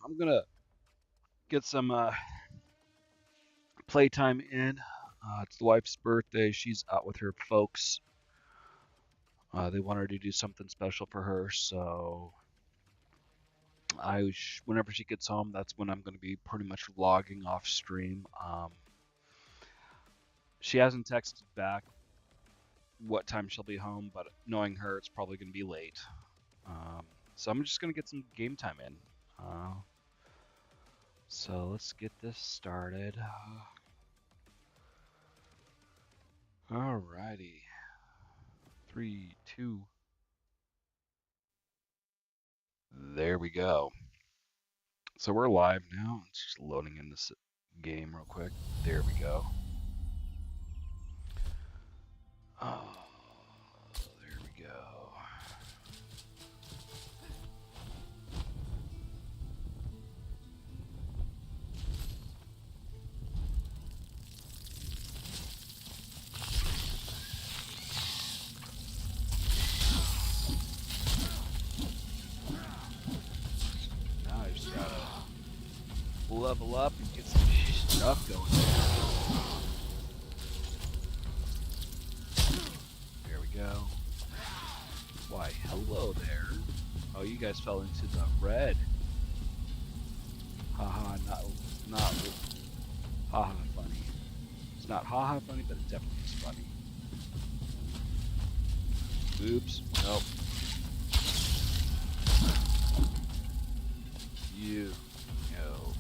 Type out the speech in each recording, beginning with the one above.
I'm gonna get some playtime in. It's the wife's birthday. She's out with her folks. They want her to do something special for her, so whenever she gets home, that's when I'm going to be pretty much logging off stream. She hasn't texted back what time she'll be home, but knowing her, it's probably going to be late. So I'm just going to get some game time in. So let's get this started. Alrighty. 3, 2. There we go. So we're live now. It's just loading in this game real quick. There we go. Oh, there we go. Now I just gotta level up and get some stuff going. There we go. Why, hello there. Oh, you guys fell into the red. Haha, not haha funny. It's not haha funny, but it definitely is funny. Oops, nope. You no.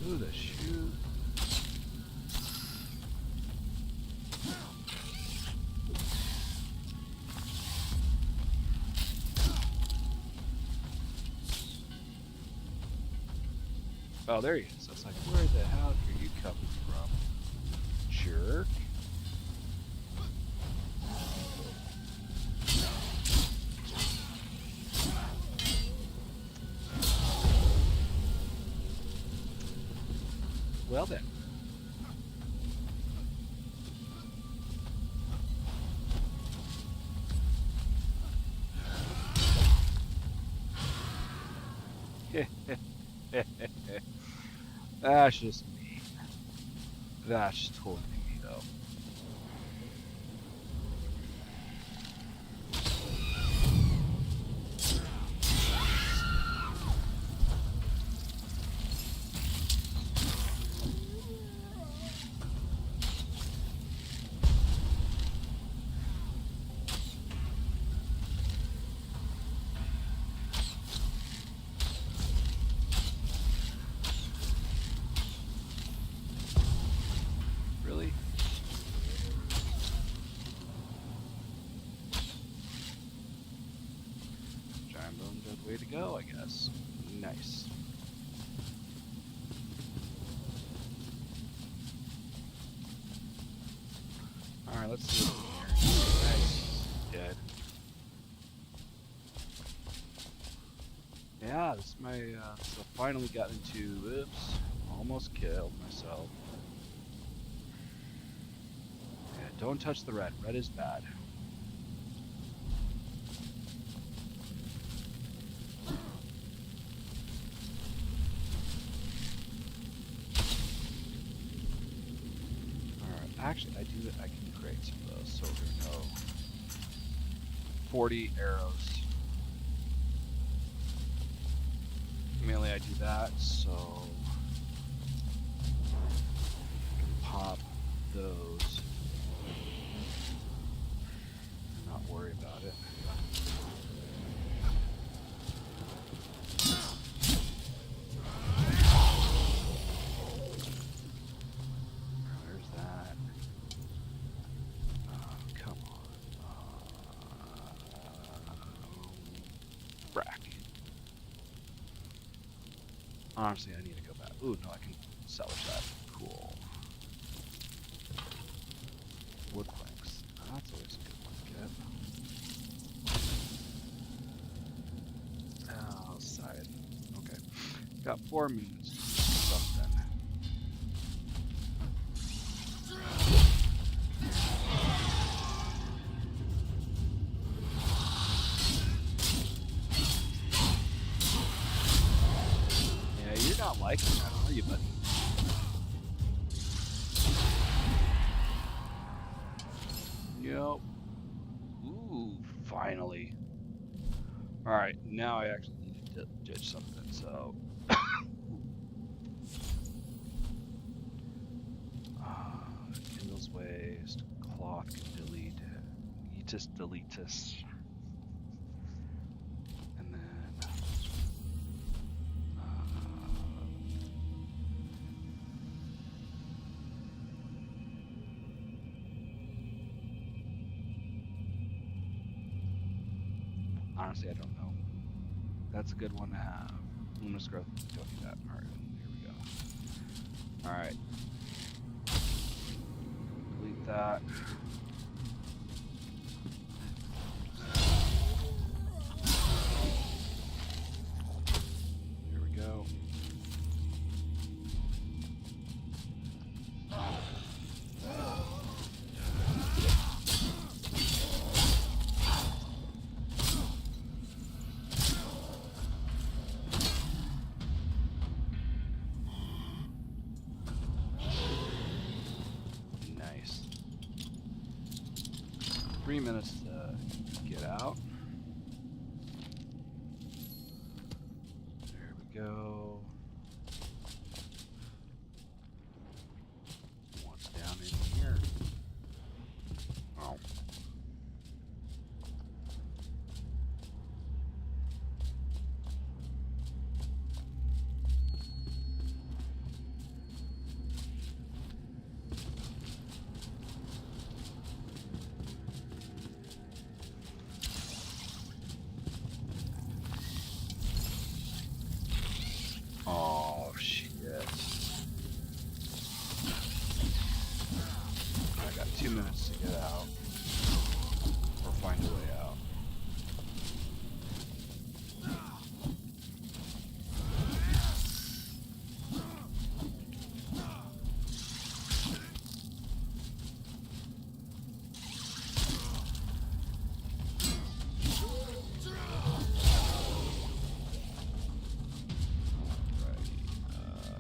Ooh, the shoe. Oh, there he is. I was like, where the hell are you coming from? Jerk. Well then. That's just me. That's just totally me, though. Really? Giant bone dead way to go, I guess. Nice. Alright, let's see what's in here. Nice. Dead. Yeah, this is my, so finally got into, oops, almost killed myself. Yeah, don't touch the red. Red is bad. Alright, actually, I can create some of those, so we're gonna go 40 arrows. Mainly I do that, so I can pop those and not worry about it. There's that. Oh, come on. Frack. Honestly, I need to go back. Ooh, no, I can salvage that. Cool. Wood planks. That's always a good one to get. Outside. Okay. Got 4 minutes to do something. liking that, are you, buddy? Yep. Ooh, finally. Alright, now I actually need to judge something, so... Kindle's waste, cloth can delete, yeetus deletus. And then... honestly, I don't know. That's a good one to have. Luminous growth, don't need that. Alright, here we go. Alright. Delete that. Here we go. Nice. 3 minutes to get out. There we go. What's down in here? Oh. Oh, shit. I got 2 minutes to get out. Or find a way out.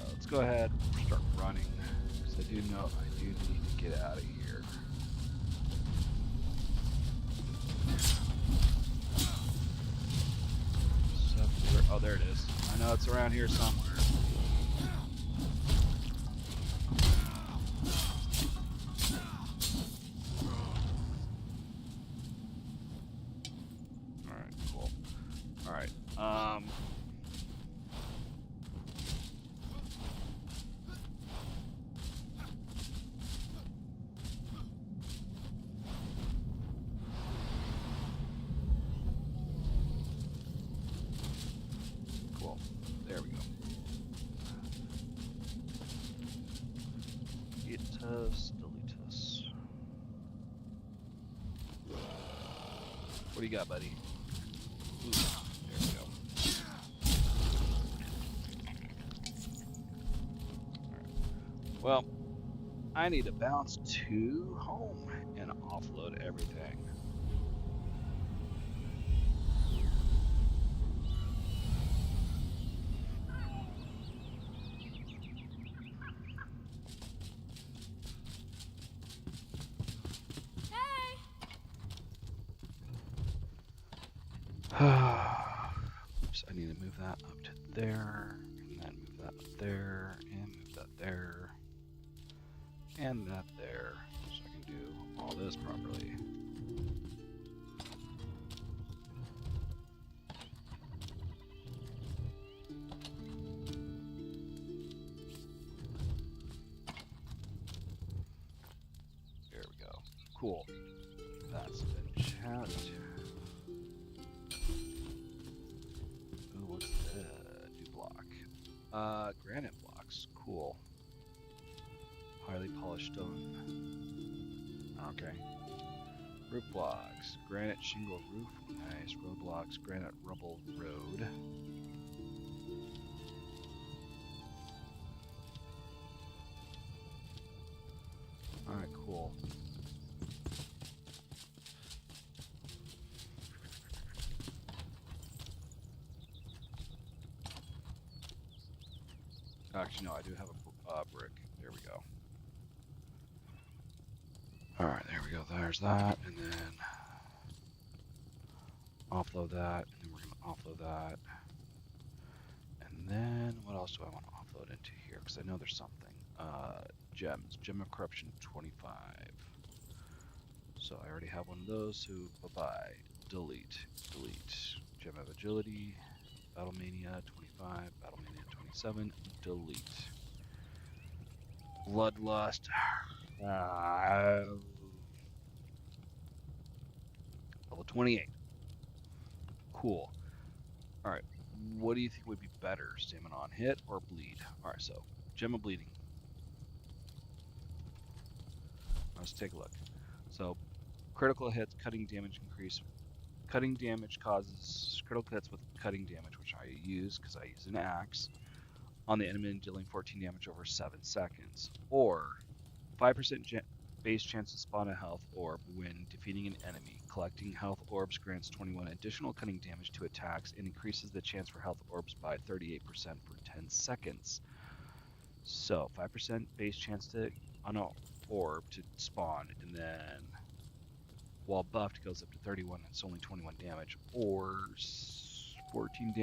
Let's go ahead and start running, because I do know I do need to get out of here. Oh, there it is. I know it's around here somewhere. Alright, cool. Alright, cool. There we go. Yeetus deletus. What do you got, buddy? Ooh, there we go. Alright. Well, I need to bounce to home and offload everything. Oops, I need to move that up to there, and then move that up there, and move that there, and that there, so I can do all this properly. There we go. Cool. That's been chatted. Ooh, what's that? New block. Granite blocks. Cool. Highly polished stone. Okay. Roof blocks. Granite shingle roof. Nice. Road blocks. Granite rubble road. Alright, cool. Actually, no, I do have a brick. There we go. All right, there we go. There's that, and then offload that, and then we're gonna offload that, and then what else do I want to offload into here? Because I know there's something. Gems, Gem of Corruption 25. So I already have one of those. So bye-bye. Delete. Gem of Agility, Battle Mania 25, Battle Mania 27. Delete. Bloodlust. Level 28. Cool. Alright, what do you think would be better? Stamina on hit or bleed? Alright, so Gem of Bleeding. Let's take a look. So critical hits, cutting damage increase. Cutting damage causes critical hits with cutting damage, which I use because I use an axe, on the enemy, dealing 14 damage over 7 seconds. Or 5% base chance to spawn a health orb when defeating an enemy. Collecting health orbs grants 21 additional cutting damage to attacks and increases the chance for health orbs by 38% for 10 seconds. So 5% base chance to on an orb to spawn, and then while buffed goes up to 31 and it's only 21 damage, or 14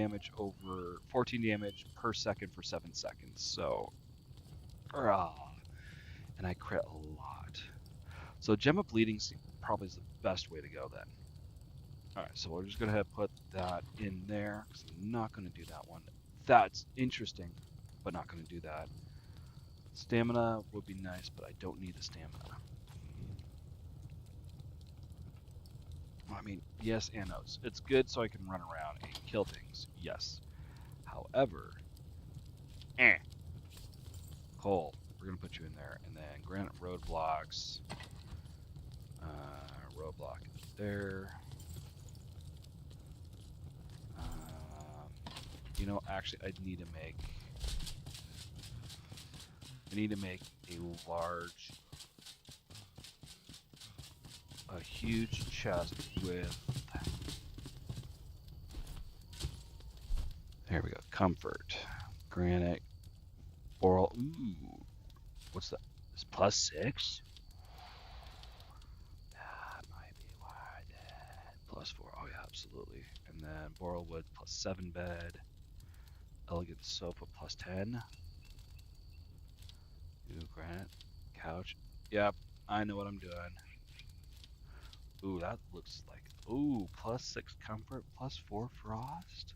damage per second for 7 seconds. So and I crit a lot. So Gem of Bleeding probably is the best way to go then. Alright, so we're just going to put that in there, because I'm not going to do that one. That's interesting, but not going to do that. Stamina would be nice, but I don't need the stamina. I mean, yes and no. It's good so I can run around and kill things, yes. However, Cole, we're going to put you in there. And then granite roadblocks. Roadblock there. You know, actually, I need to make a huge chest with, there we go, comfort, granite, boral. Ooh, what's that? It's +6. That might be why I did. +4. Oh yeah, absolutely. And then boral wood +7 bed. Elegant sofa +10. Ooh, granite couch. Yep, I know what I'm doing. Ooh, that looks like, ooh, +6 comfort, +4 frost.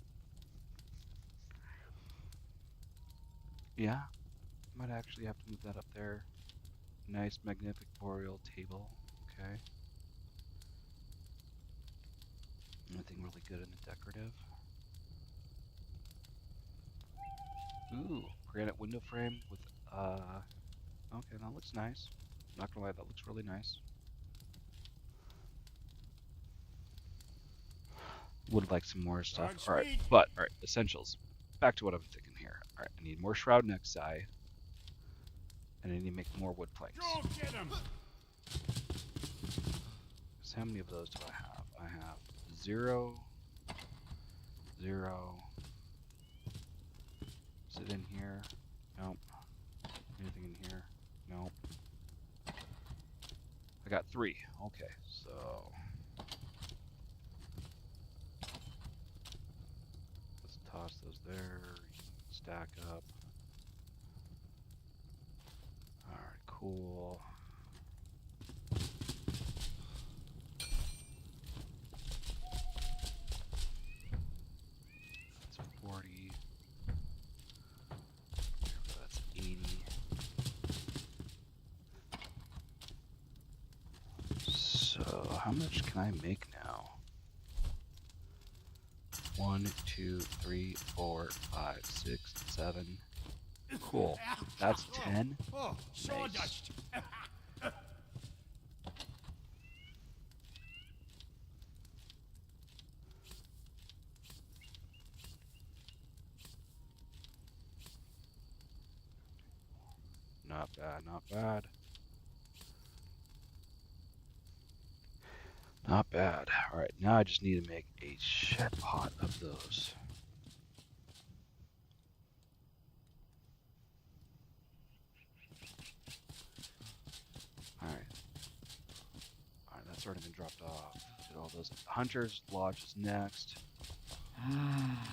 Yeah, might actually have to move that up there. Nice magnific boreal table. Okay. Anything really good in the decorative? Ooh, granite window frame with, okay, that looks nice. Not gonna lie, that looks really nice. Would like some more stuff. Alright, but, alright, essentials. Back to what I'm thinking here. Alright, I need more shroud next eye. And I need to make more wood planks. So how many of those do I have? I have 0, 0. Is it in here? Nope. Anything in here? Nope. I got 3. Okay, so let's toss those there. Stack up. Alright, cool. That's 40. That's 80. So how much can I make now? 1, 2, 3, 4, 5, 6, 7. Cool. That's 10. Nice. Not bad, not bad. Not bad. Alright, now I just need to make a shit pot of those. those. Hunter's Lodge is next. Ah.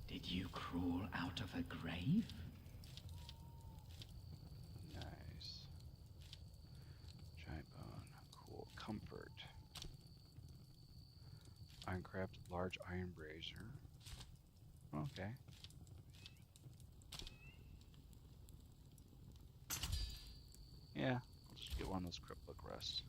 Did you crawl out of a grave? Nice. Giant bone. Cool. Comfort. Minecraft large iron brazier. Okay. Yeah, I'll just get one of those crypt book rests.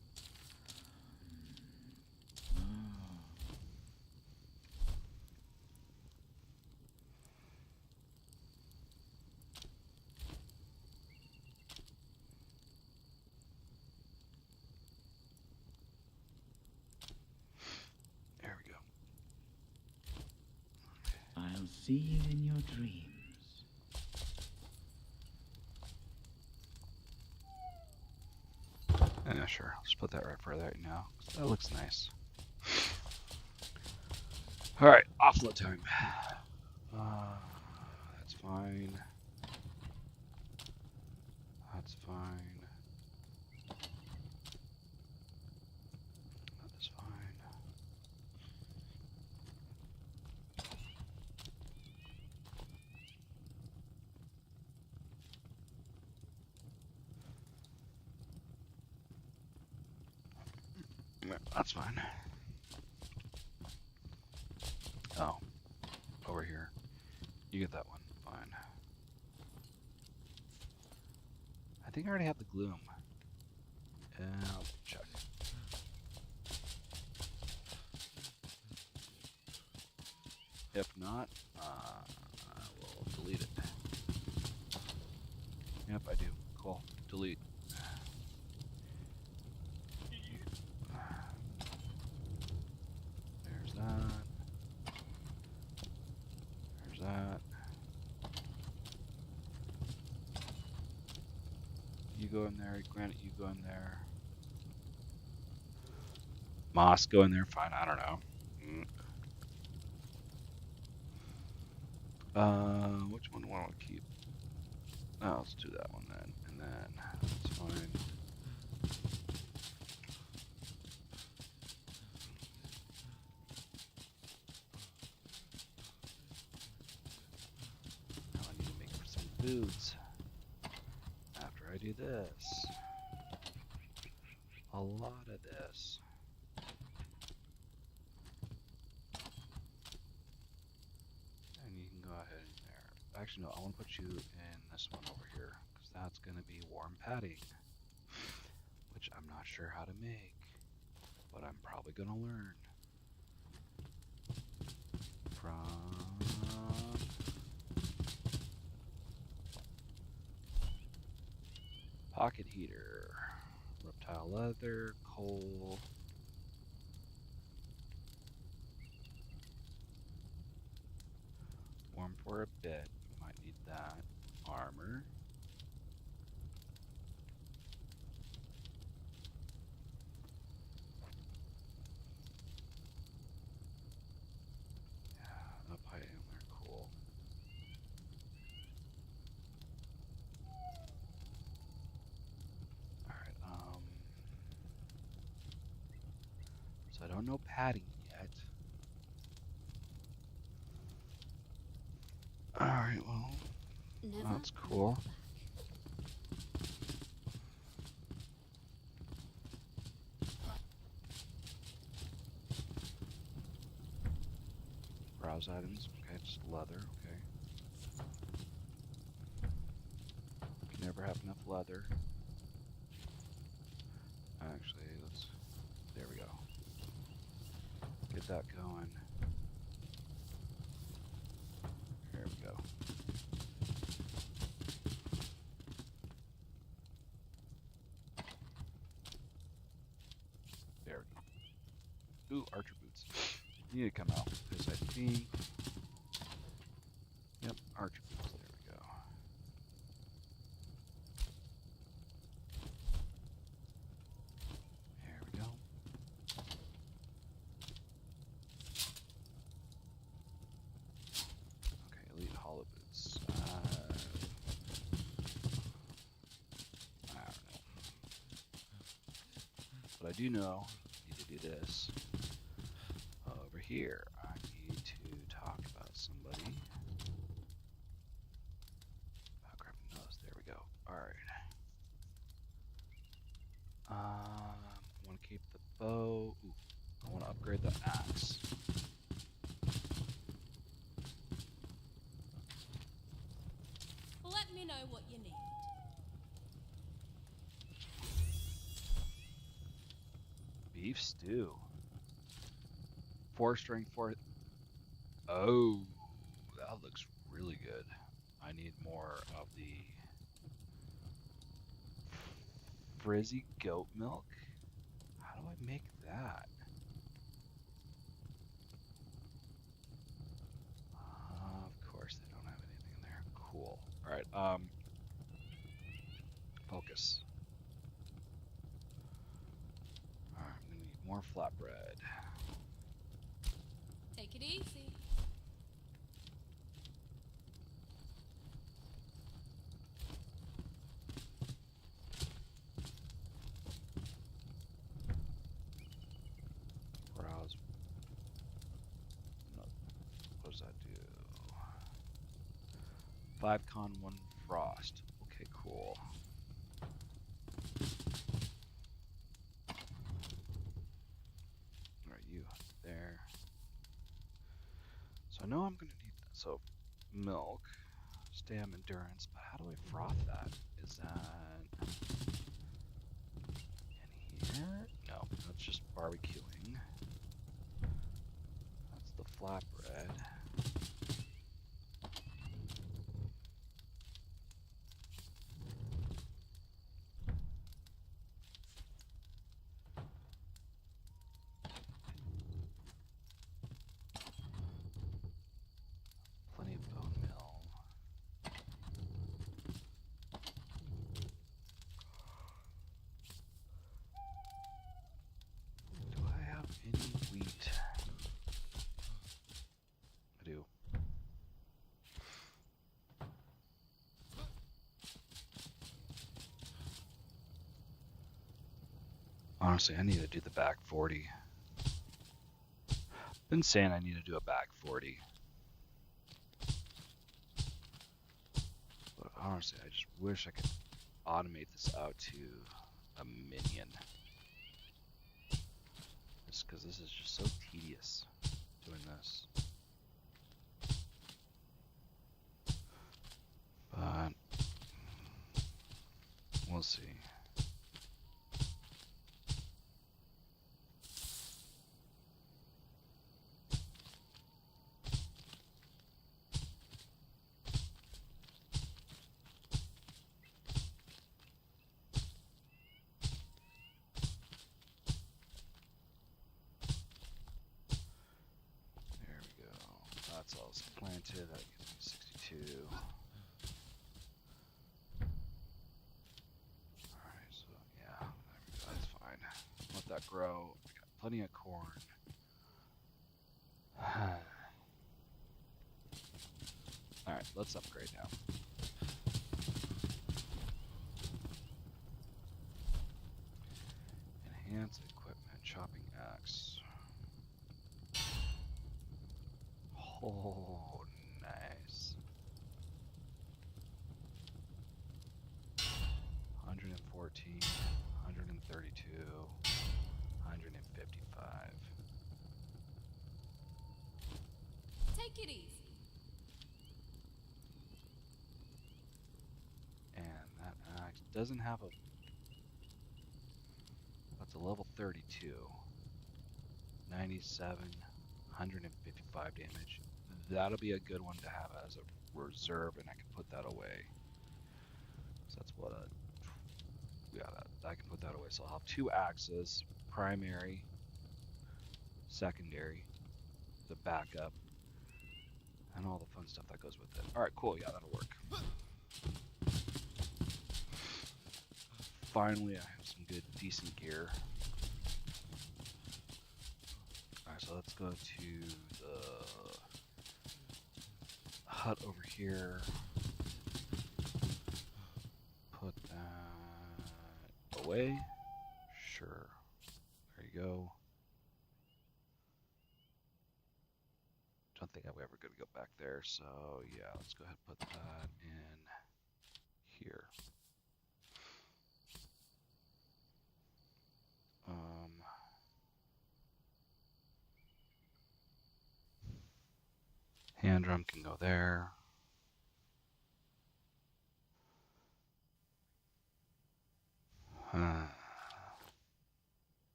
There we go. I'll see you in your dreams. Yeah, sure. I'll just put that right for right now. That looks nice. Alright, offload time. That's fine. That's fine. That's fine. That's fine. Oh, over here. You get that one. Fine. I think I already have the gloom. I'll check. If not, we'll delete it. Yep, I do. Cool. Delete. There's that. There's that. You go in there. Granite, you go in there. Moss, go in there. Fine. I don't know. Which one do I want to keep? Oh, let's do that one then. And then that's fine. Now I need to make some foods after I do this. A lot of this. And you can go ahead in there. Actually, no, I want to put you in this one over here, because that's going to be warm padding, which I'm not sure how to make, but I'm probably going to learn. From pocket heater, reptile leather, coal. Warm for a bit, might need that. Armor. Yeah, up high in there, cool. Alright, so I don't know padding yet. Alright, well, that's cool. Browse items, okay, just leather, okay. Can never have enough leather. Actually, there we go. Get that going. There we go. There we go. Ooh, archer boots. You need to come out. Because I think... Yep, archer boots. There we go. There we go. Okay, elite hollow boots. I don't know. But I do know I need to do this. Over here, I need to talk about somebody. Oh, grab a nose. There we go. Alright. I want to keep the bow. Ooh, I want to upgrade the axe. Let me know what you need. Beef stew. 4 strength, 4. Oh, that looks really good. I need more of the frizzy goat milk. How do I make that? Of course, they don't have anything in there. Cool. All right. Focus. All right, I'm gonna need more flatbread. Take it easy. Browse. No, what does that do? 5 con, 1 frost. Okay, cool. Alright, you there. So I know I'm gonna need that. So milk, stam endurance, but how do I froth that? Is that in here? No, that's just barbecuing. That's the flatbread. Plenty of bone meal. Do I have any wheat? I do. Honestly, I need to do the back 40. Been saying I need to do a back 40. But honestly, I just wish I could automate this out to a minion. Just because this is just so tedious doing this. But we'll see. There we go. That's all planted. That gives me 62. Alright, so yeah, there we go. That's fine. Let that grow. We got plenty of corn. Alright, let's upgrade now. Enhance equipment, chopping axe. Oh, nice. 114, 132, 155. Take it easy. And that axe doesn't have a... That's a level 32. 97, 155 damage. That'll be a good one to have as a reserve, and I can put that away. So that's what a... Yeah, I can put that away. So I'll have 2 axes, primary, secondary, the backup, and all the fun stuff that goes with it. Alright, cool. Yeah, that'll work. Finally, I have some good, decent gear. Alright, so let's go to the hut over here. Put that away. Sure. There you go. don't think I'm ever going to go back there, so yeah, let's go ahead and put that in here. Hand drum can go there.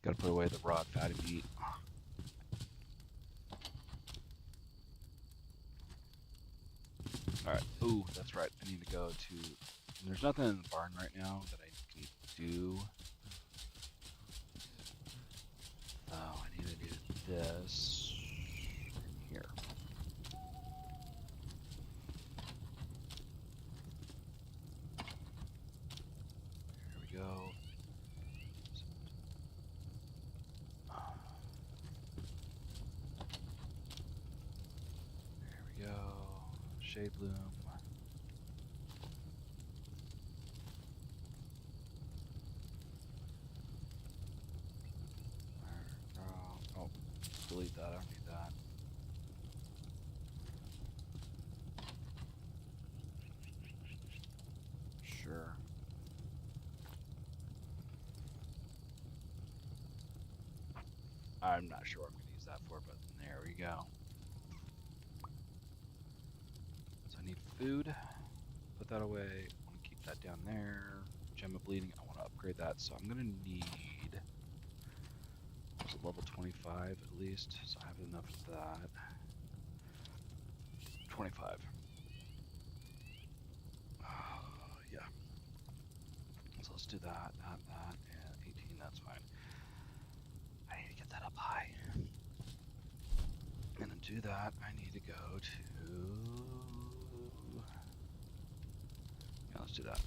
Gotta put away the raw fatty meat. Alright, ooh, that's right. I need to go to... There's nothing in the barn right now that I can do. Oh, I need to do this here. Here we go. There we go. Shade bloom. Oh, delete that. I don't need that. Sure. I'm not sure what I'm going to use that for, but there we go. So I need food. Put that away. I want to keep that down there. Gem of bleeding. I want to upgrade that, so I'm going to need level 25 at least, so I have enough of that. 25. Yeah. So let's do that, and 18, that's fine. I need to get that up high. And to do that, I need to go to... Yeah, let's do that.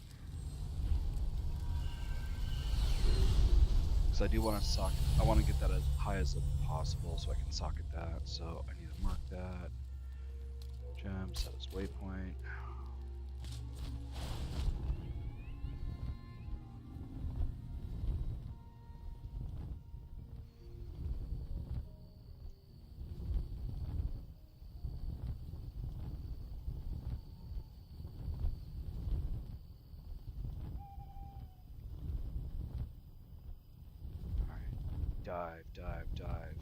I do want to socket. I want to get that as high as possible so I can socket that. So I need to mark that. Gem, set as waypoint. Dive, dive, dive.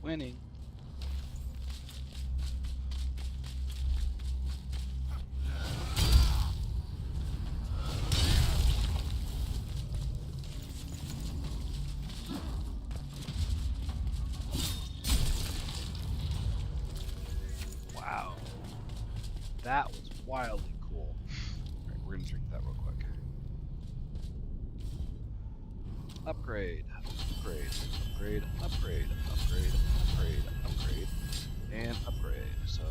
Winning. Wow. That was wildly cool. Alright, we're gonna drink that real quick. Upgrade, upgrade, upgrade, upgrade, upgrade, upgrade, upgrade, and upgrade. So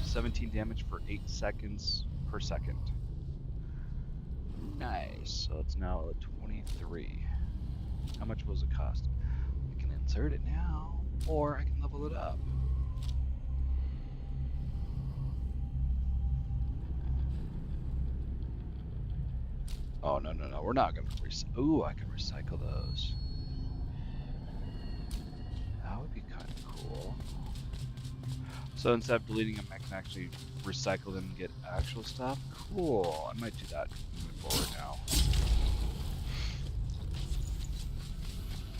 17 damage for 8 seconds per second. Nice. So it's now at 23. How much was it cost? I can insert it now, or I can level it up. Oh, no, no, no. We're not going to Ooh, I can recycle those. That would be kind of cool. So instead of deleting them, I can actually recycle them and get actual stuff. Cool. I might do that moving forward now.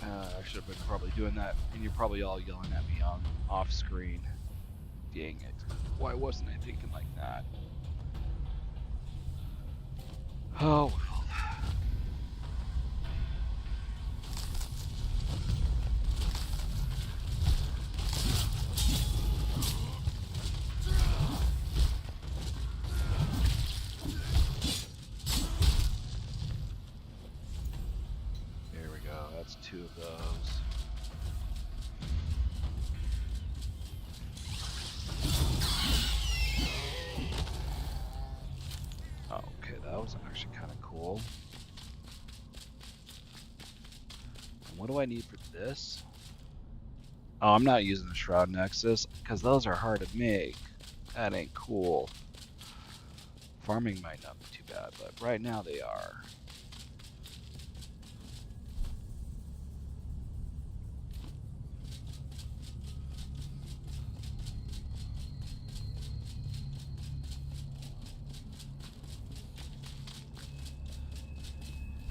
I should have been probably doing that, and you're probably all yelling at me on off screen. Dang it. Why wasn't I thinking like that? Oh, well. There we go. That's 2 of those. Okay, that was actually kind of cool. And what do I need for this? Oh, I'm not using the Shroud Nexus because those are hard to make. That ain't cool. Farming might not be too bad, but right now they are.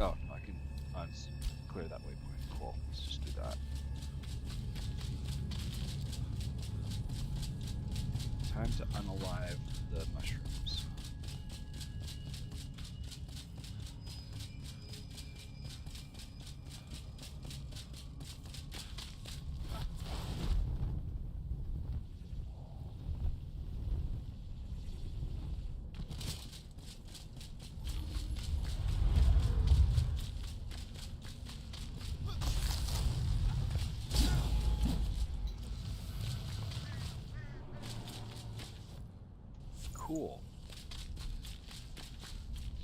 Oh, I can clear that waypoint. Cool. Let's just do that. Time to unalive the mushrooms. Cool.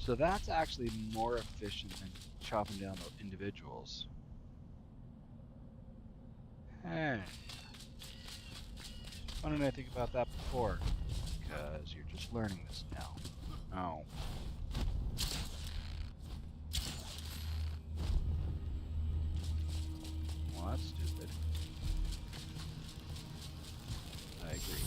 So that's actually more efficient than chopping down the individuals. Hey. Why didn't I think about that before? Because you're just learning this now. Oh. Well, that's stupid. I agree.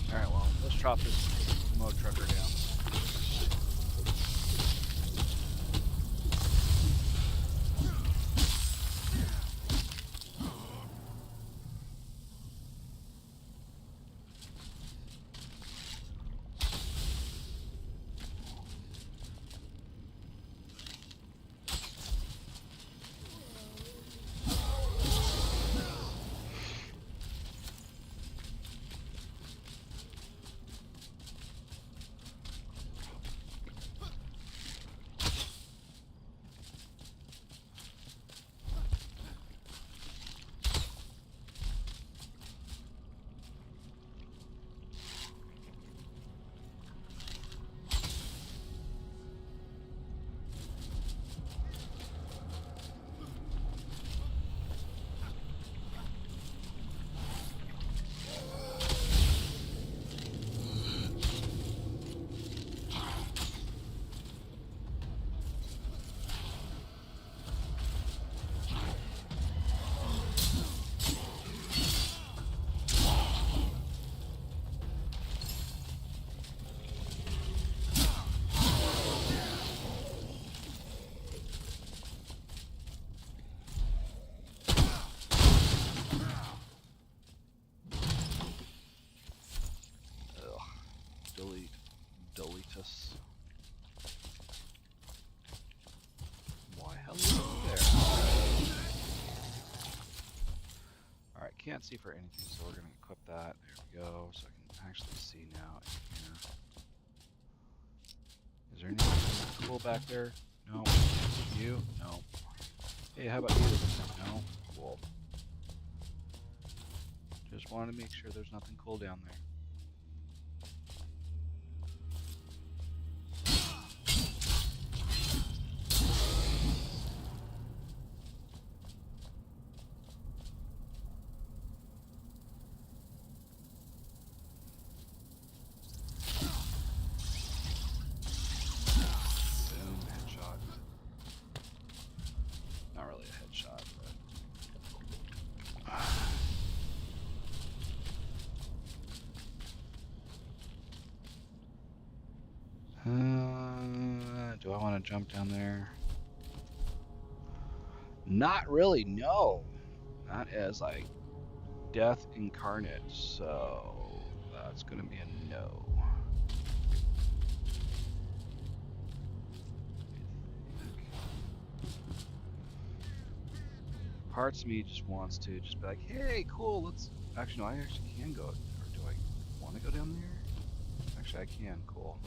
Alright, well, let's chop this mode trucker down. can't see for anything, so we're gonna equip that. There we go, so I can actually see now. Yeah. Is there anything cool back there? No. You? No. Hey, how about you? No. Cool. Just wanted to make sure there's nothing cool down there. Boom, headshot. Not really a headshot, but... do I want to jump down there? Not really, no. That is like death incarnate, so that's gonna be a no. Parts of me just wants to just be like, hey, cool, let's... Actually, no, I actually can go. Or do I want to go down there? Actually, I can, cool.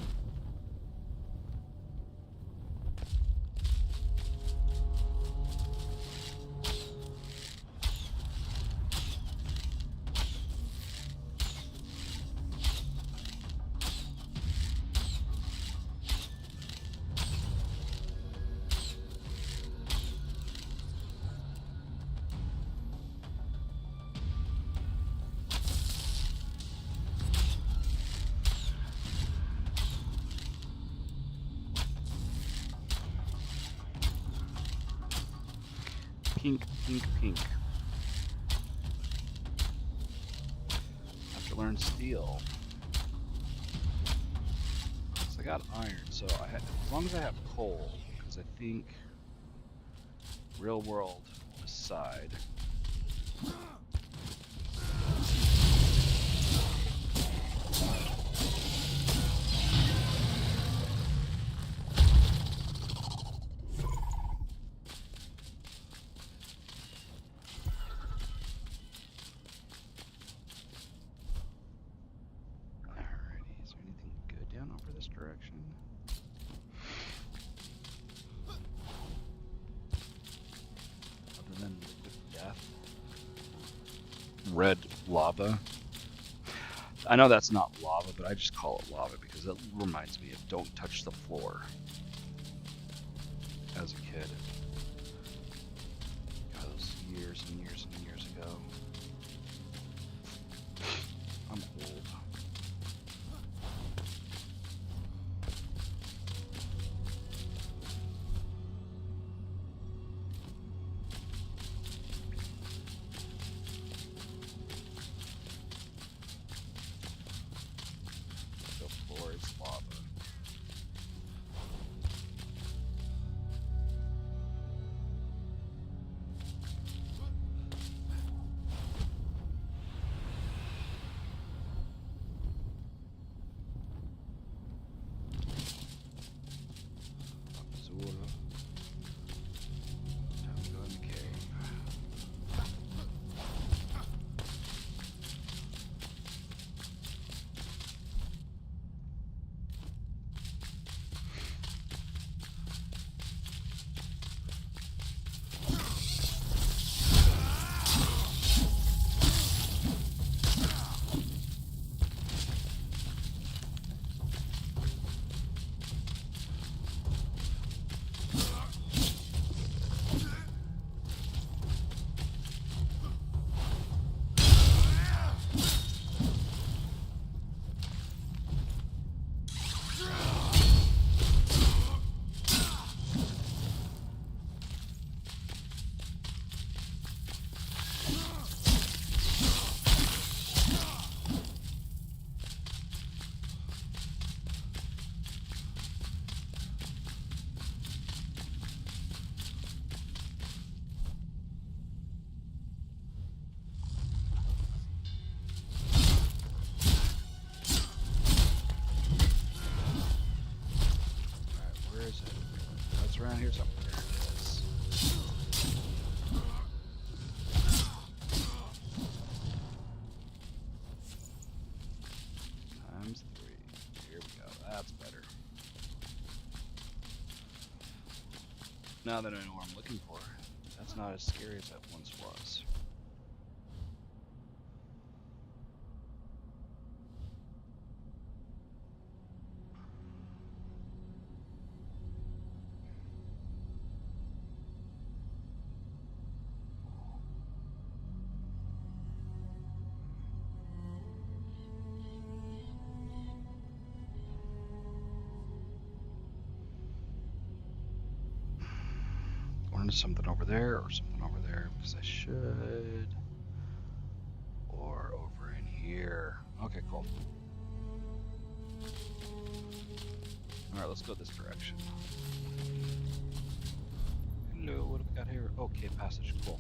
Pink, pink, pink. Have to learn steel. So I got iron, so I had, as long as I have coal, because I think real world aside. Direction. Other than liquid death. Red lava. I know that's not lava, but I just call it lava because it reminds me of don't touch the floor. As a kid. God, those years and years and years ago. I'm old. Around here something. There it is. Now that I know what I'm looking for, that's not as scary as it once was. Something over there or something over there because I should, or over in here. Okay, cool. All right, let's go this direction. Hello, what have we got here? Oh, cave passage. Cool.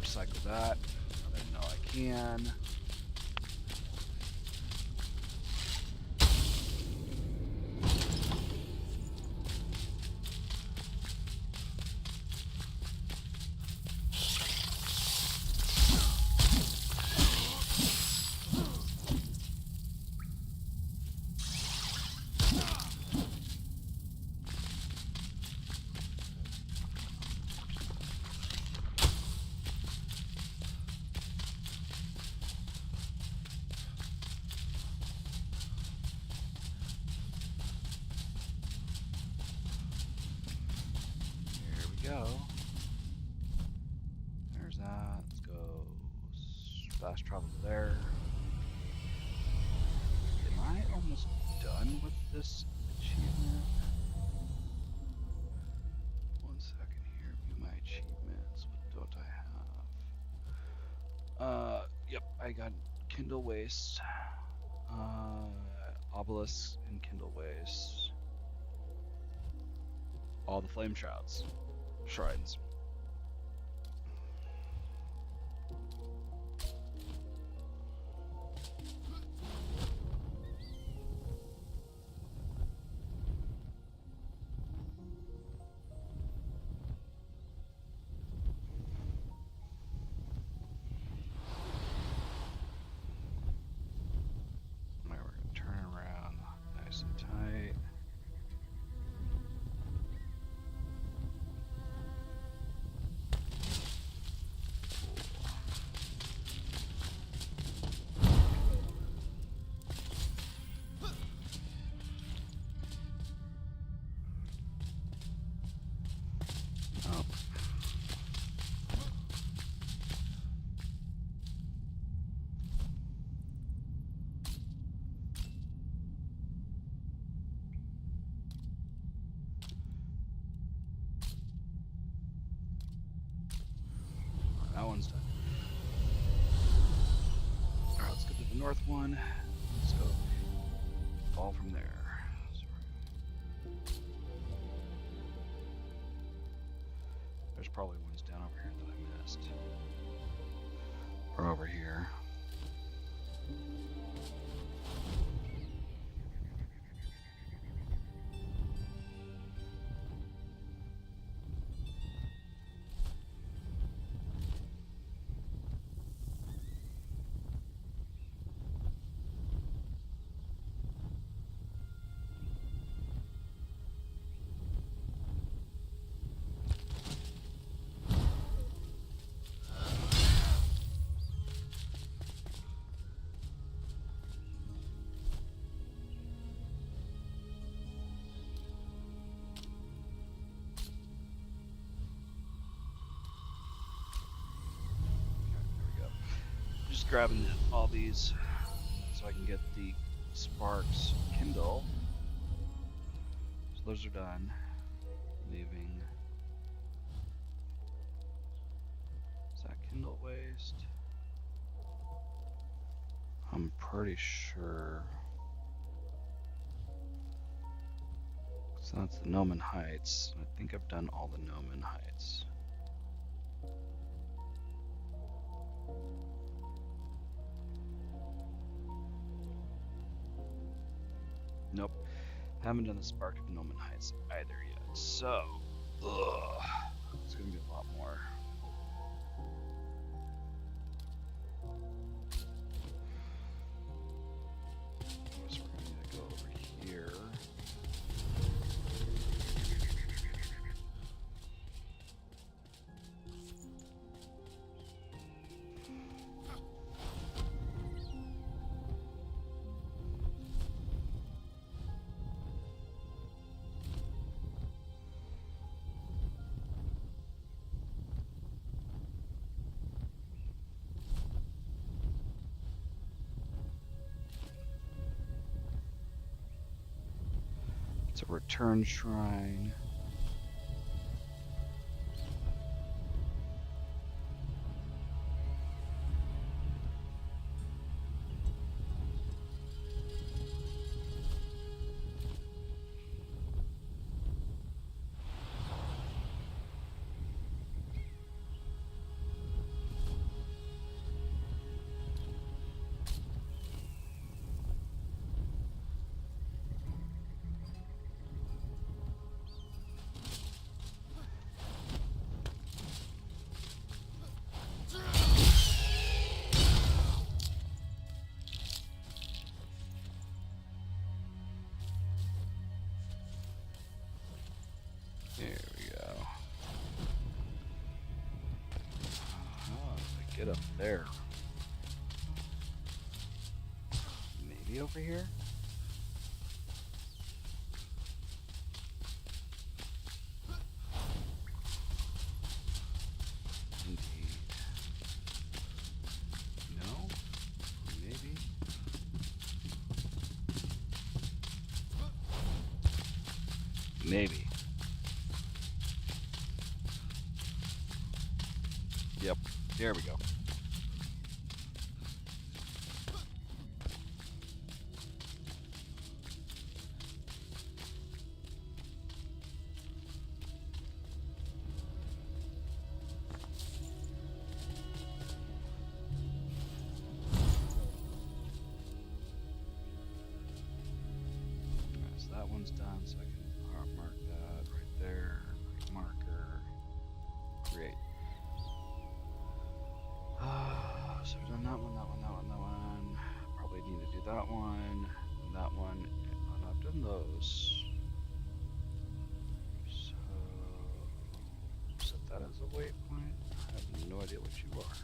Recycle that. I know I can. Go. There's that. Let's go fast travel there. Am I almost done with this achievement? One second here. View my achievements. What don't I have? Yep, I got Kindle Waste, Obelisk, and Kindle Waste. All the flame shrouds. Shrines. Alright, we're gonna turn around nice and tight. That one's done. Alright, let's go to the north one. Let's go fall from there. There's probably ones down over here that I missed. Or over here. Grabbing all these so I can get the Sparks Kindle. So those are done. Leaving. Is that Kindle waste? I'm pretty sure. So that's the Gnomon Heights. I think I've done all the Gnomon Heights. Nope. Haven't done the Spark of Gnomon Heights either yet. So, it's gonna be a lot more. So we're gonna need to go over here. It's a return shrine. There we go. Get up there. Maybe over here? Indeed. No? Maybe? Maybe. Yep, there we go. So that one's done, so I can mark that right there. Marker. Create. So we've done that one, that one, that one, that one. Probably need to do that one, and that one, and I've done those. So set that as a waypoint. I have no idea what you are.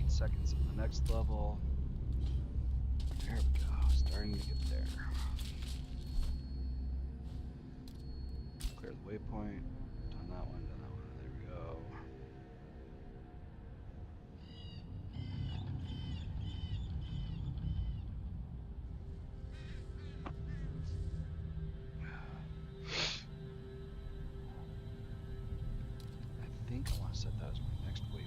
Seconds on the next level. There we go, starting to get there. Clear the waypoint. Done that one, done that one. There we go. I think I want to set that as my next waypoint.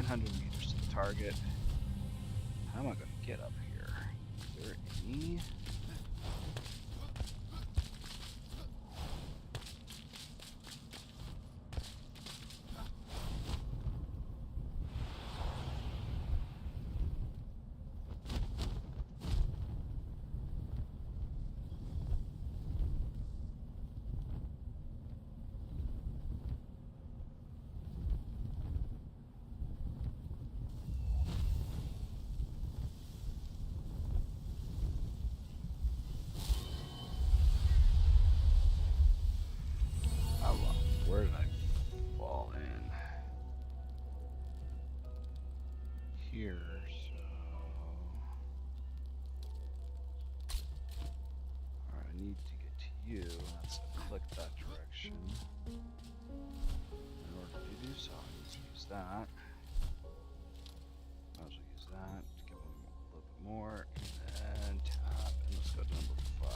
900 meters to the target. How am I going to get up here? Is there any? Where did I fall in? Here, so... Alright, I need to get to you. Let's click that direction. In order to do so, I need to use that. Might as well use that to give them a little bit more. And tap, and let's go to number 5.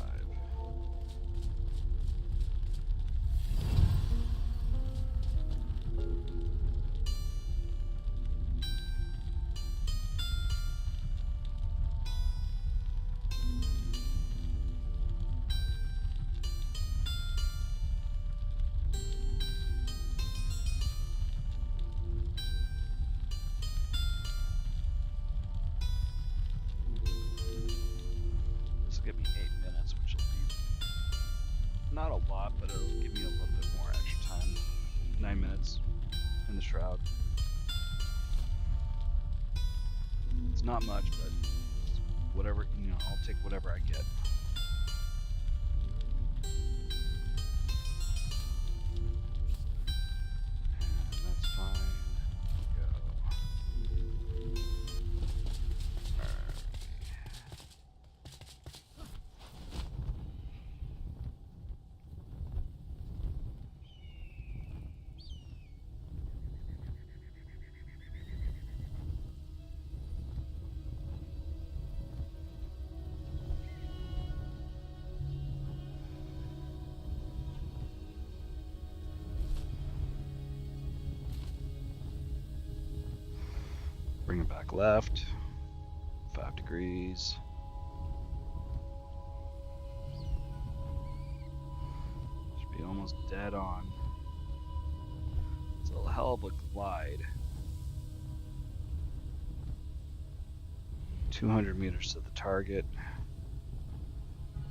Give me 8 minutes, which will be not a lot, but it'll give me a little bit more extra time. 9 minutes in the shroud. It's not much, but it's whatever, you know, I'll take whatever I get. And that's fine. Go. Bring it back left, 5 degrees. Should be almost dead on. It's a hell of a glide. 200 meters to the target.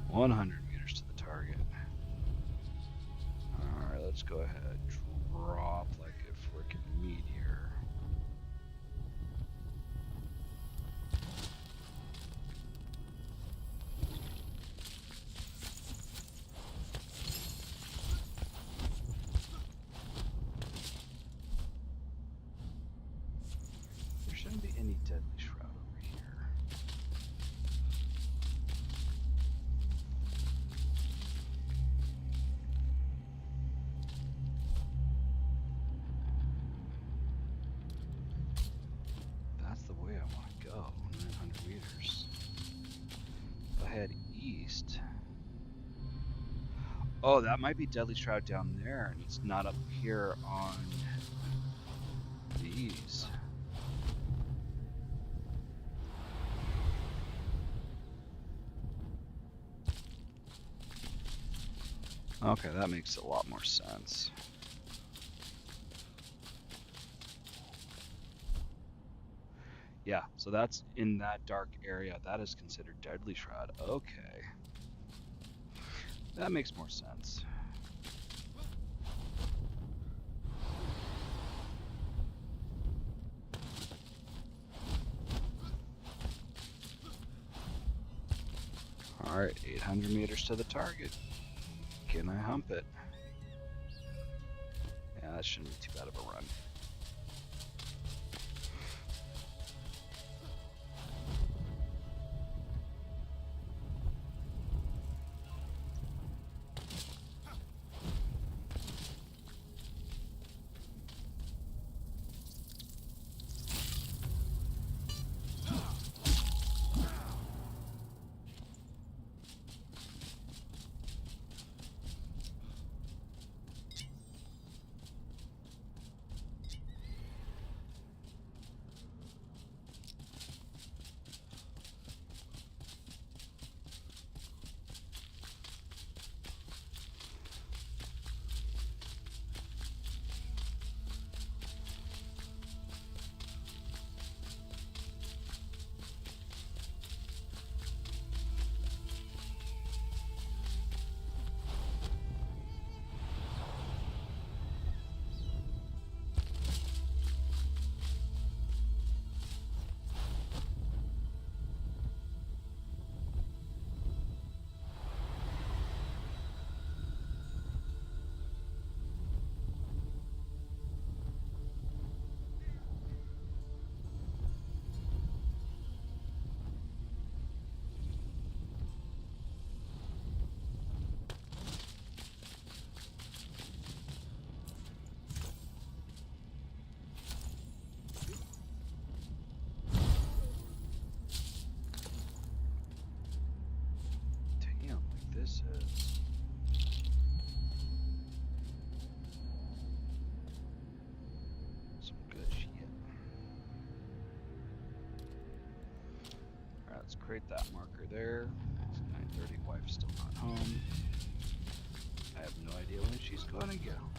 100 meters to the target. Alright, let's go ahead. Drop like a freaking meteor. There shouldn't be any deadly shroud over here. That's the way I want to go. 900 meters. If I head east. Oh, that might be deadly shroud down there, and it's not up here on these. Okay, that makes a lot more sense. Yeah, so that's in that dark area. That is considered deadly shroud. Okay. That makes more sense. Alright, 800 meters to the target. Can I hump it? Yeah, that shouldn't be too bad of a run. create that marker there. It's 9:30. Wife's still not home. I have no idea when she's gonna get home.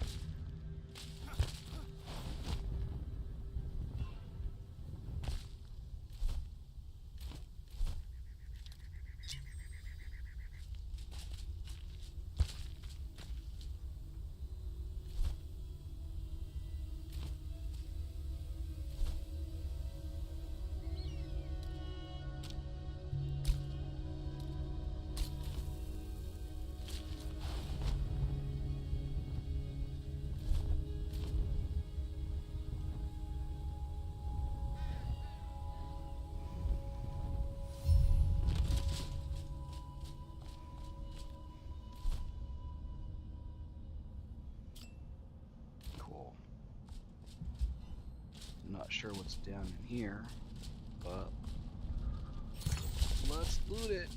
Cool. Not sure what's down in here, but let's loot it.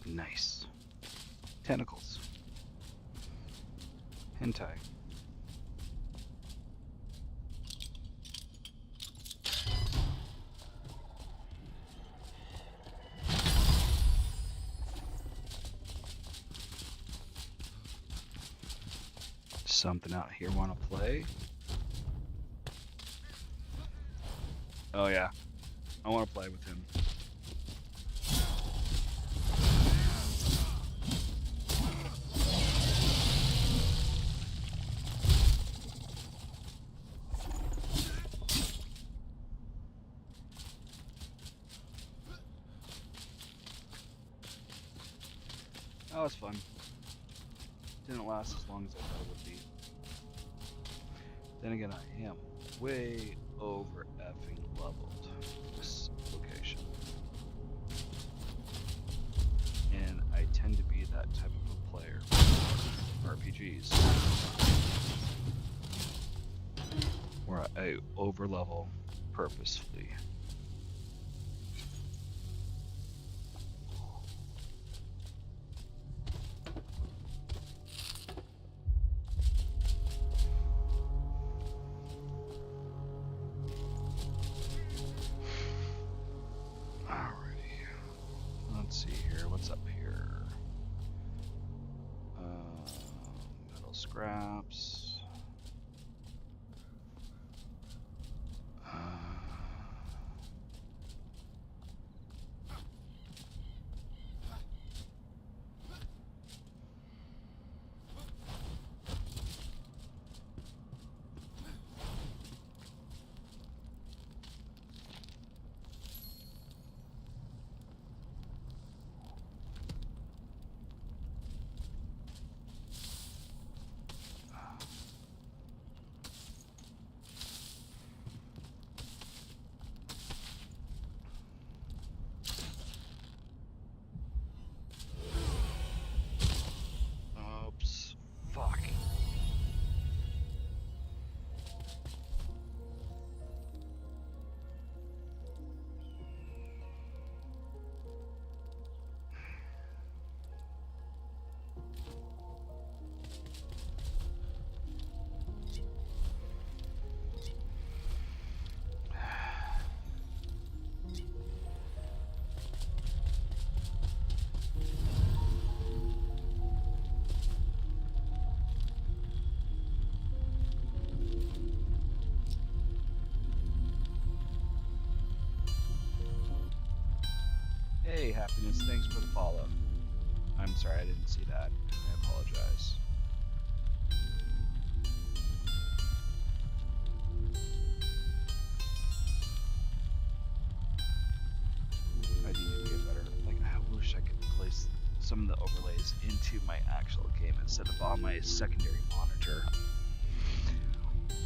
Nice. Tentacles. Hentai. Something out here want to play? Oh yeah, I want to play with him. That was fun. Didn't last as long as I thought it would be. Then again, I am way over effing leveled this location. And I tend to be that type of a player for RPGs. Where I over level purposefully. Let's see here, what's up here? Metal scraps. Oops. Fuck. Hey, Happiness, thanks for the follow. I'm sorry, I didn't see that. I apologize. I need to be a better, I wish I could place some of the overlays into my actual game instead of on my secondary monitor.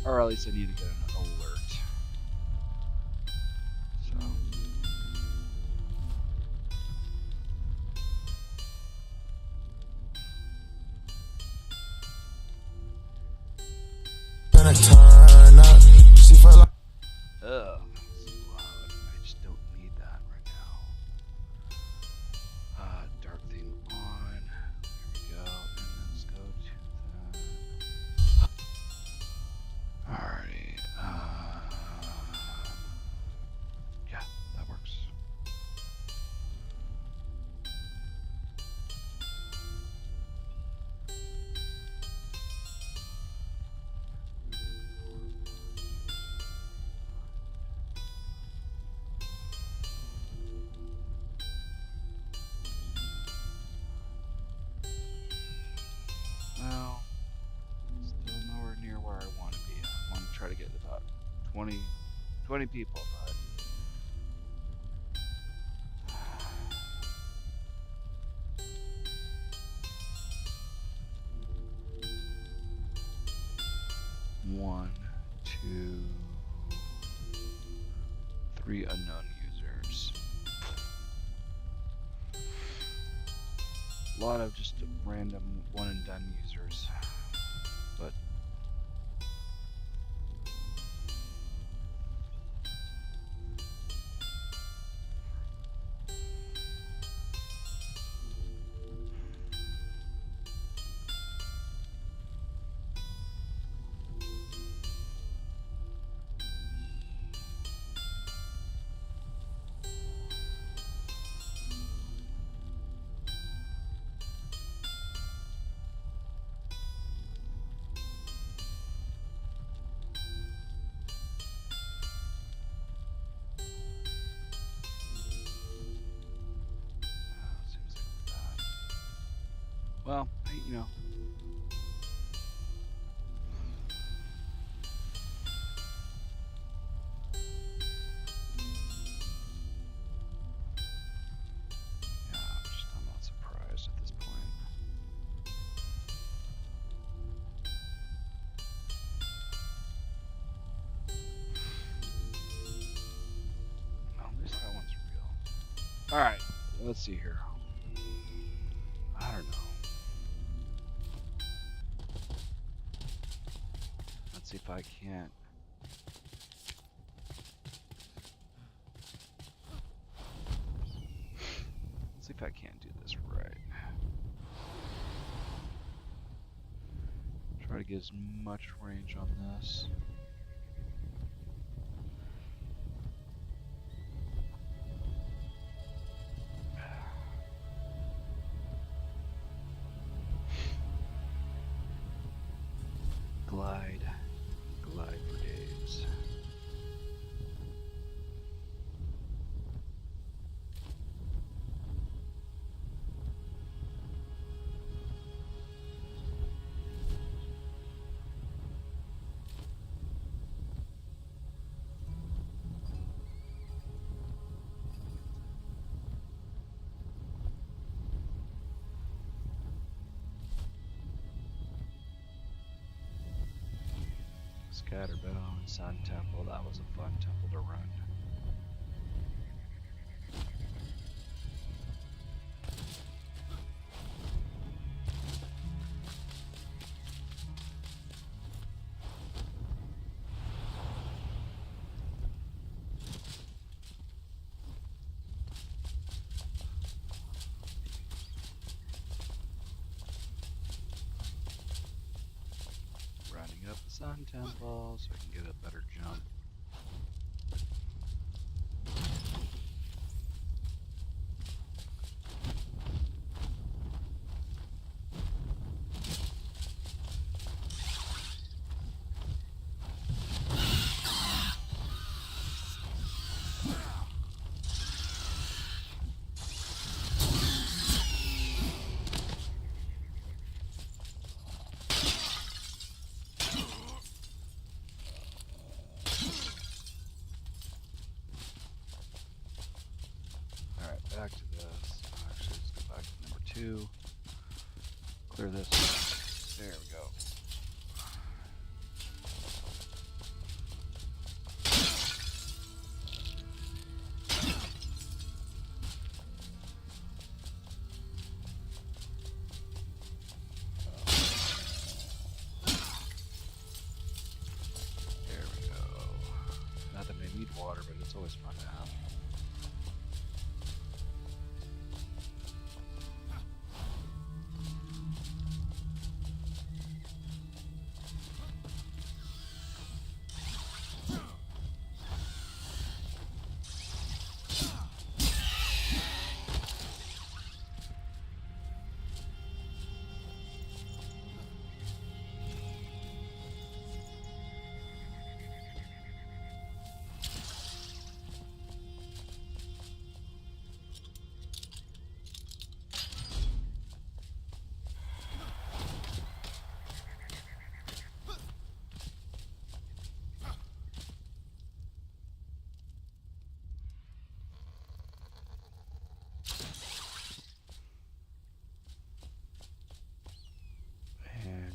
Or at least I need to get an alert. So. Ugh, this is loud. I just don't need that right now. Dark theme on. 20 people, but one, two, three unknown users. A lot of just random one and done users, but seems like that. Well, you know. Yeah, I'm not surprised at this point. Well, at least that one's real. Alright, let's see here. I don't know. Let's see if I can't. Let's see if I can't do this right. Try to get as much range on this. Glide for days. Scatterbone, Sun Temple, that was a fun temple to run. Running up the Sun Temple so I can get a better jump. Back to this. Actually, let's go back to number 2. Clear this. There we go. There we go. Not that they need water, but it's always fun to have.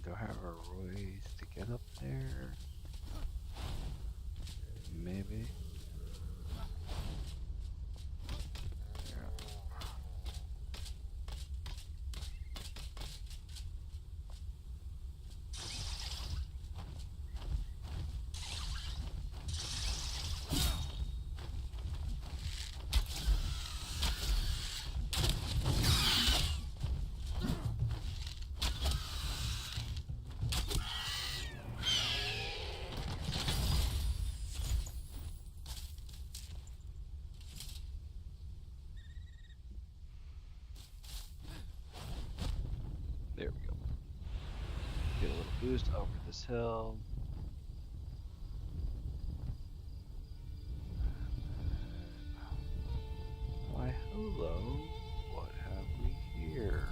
Do I have a ways to get up there? Maybe. There we go. Get a little boost over this hill. Why, hello. What have we here?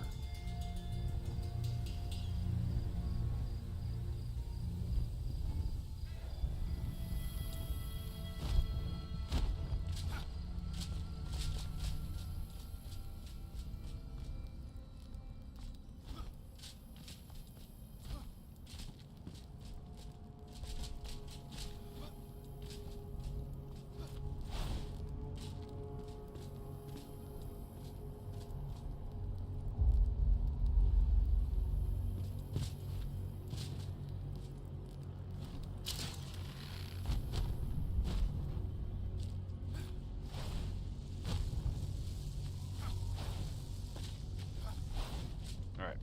Alright,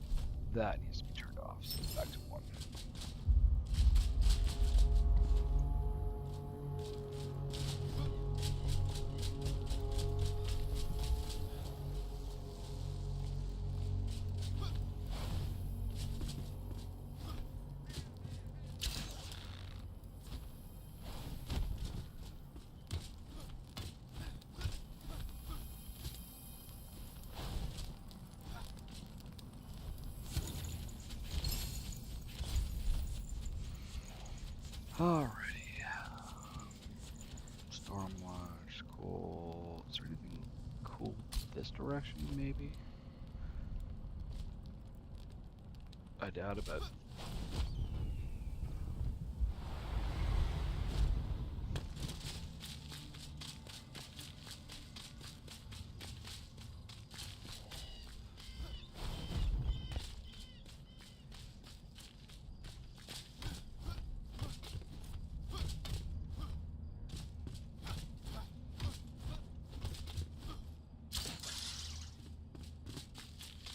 that needs to be turned off, so back to 1. Alrighty. Stormwatch, cool. Is there anything cool this direction, maybe? I doubt it, but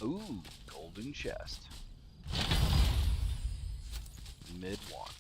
ooh, golden chest. Mid wand.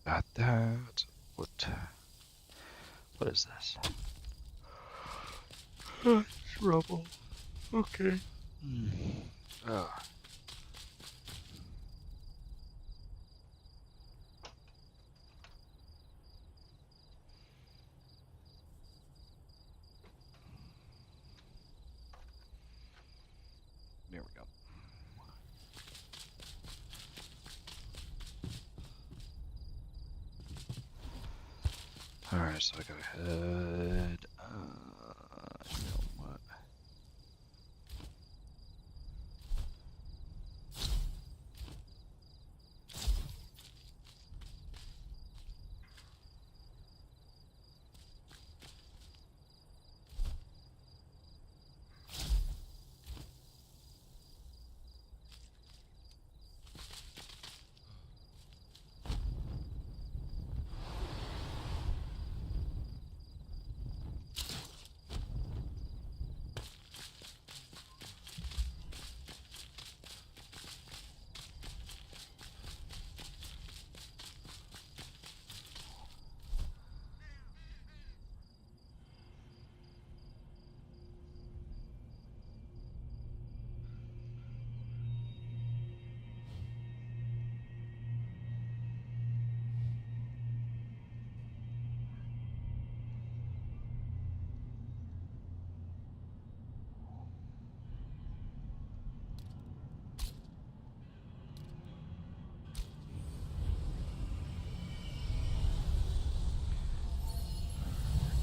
Got that. What is this? It's rubble. Okay. Ah. Alright, so I gotta head. You know what?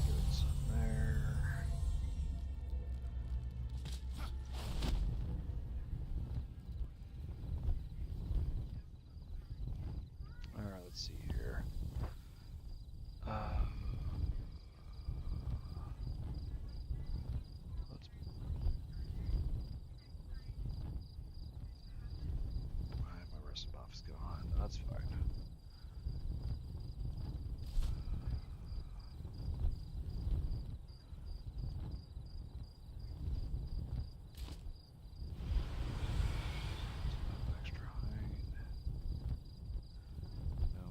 Get some there. Alright, let's see here. Let's. Why my rest buff's gone? That's fine. Extra height. No.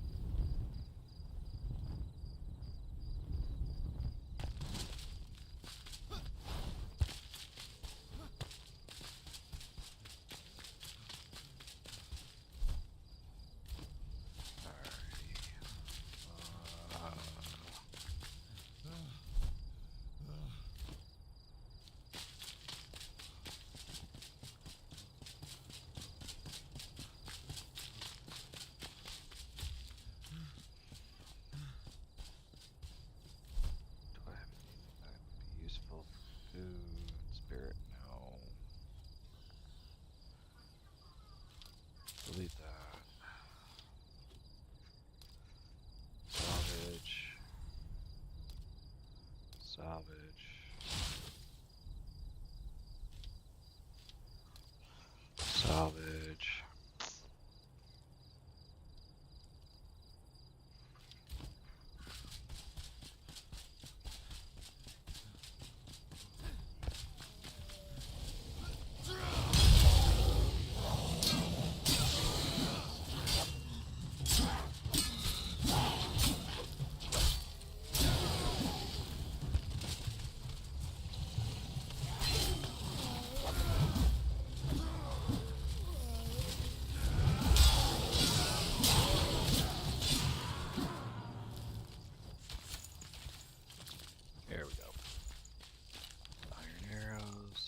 Do I have anything that would be useful? Food, spirit, no. Delete that. Salvage. Salvage. Salvage. There we go. Iron arrows.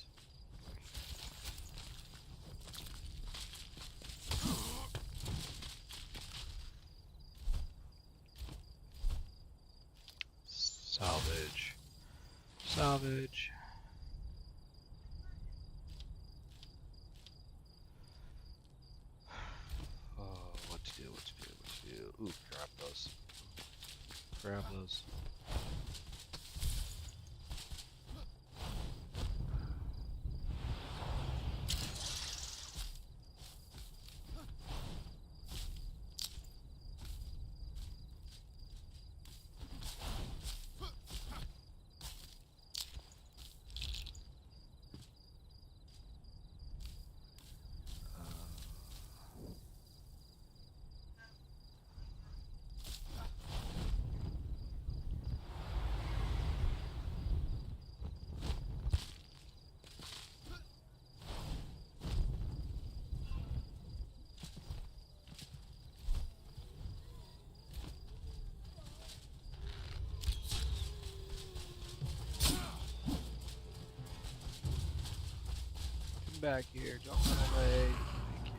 Salvage. Salvage. Oh, what to do, what to do, what to do. Ooh, grab those. Grab those. Back here, don't run away. Thank you.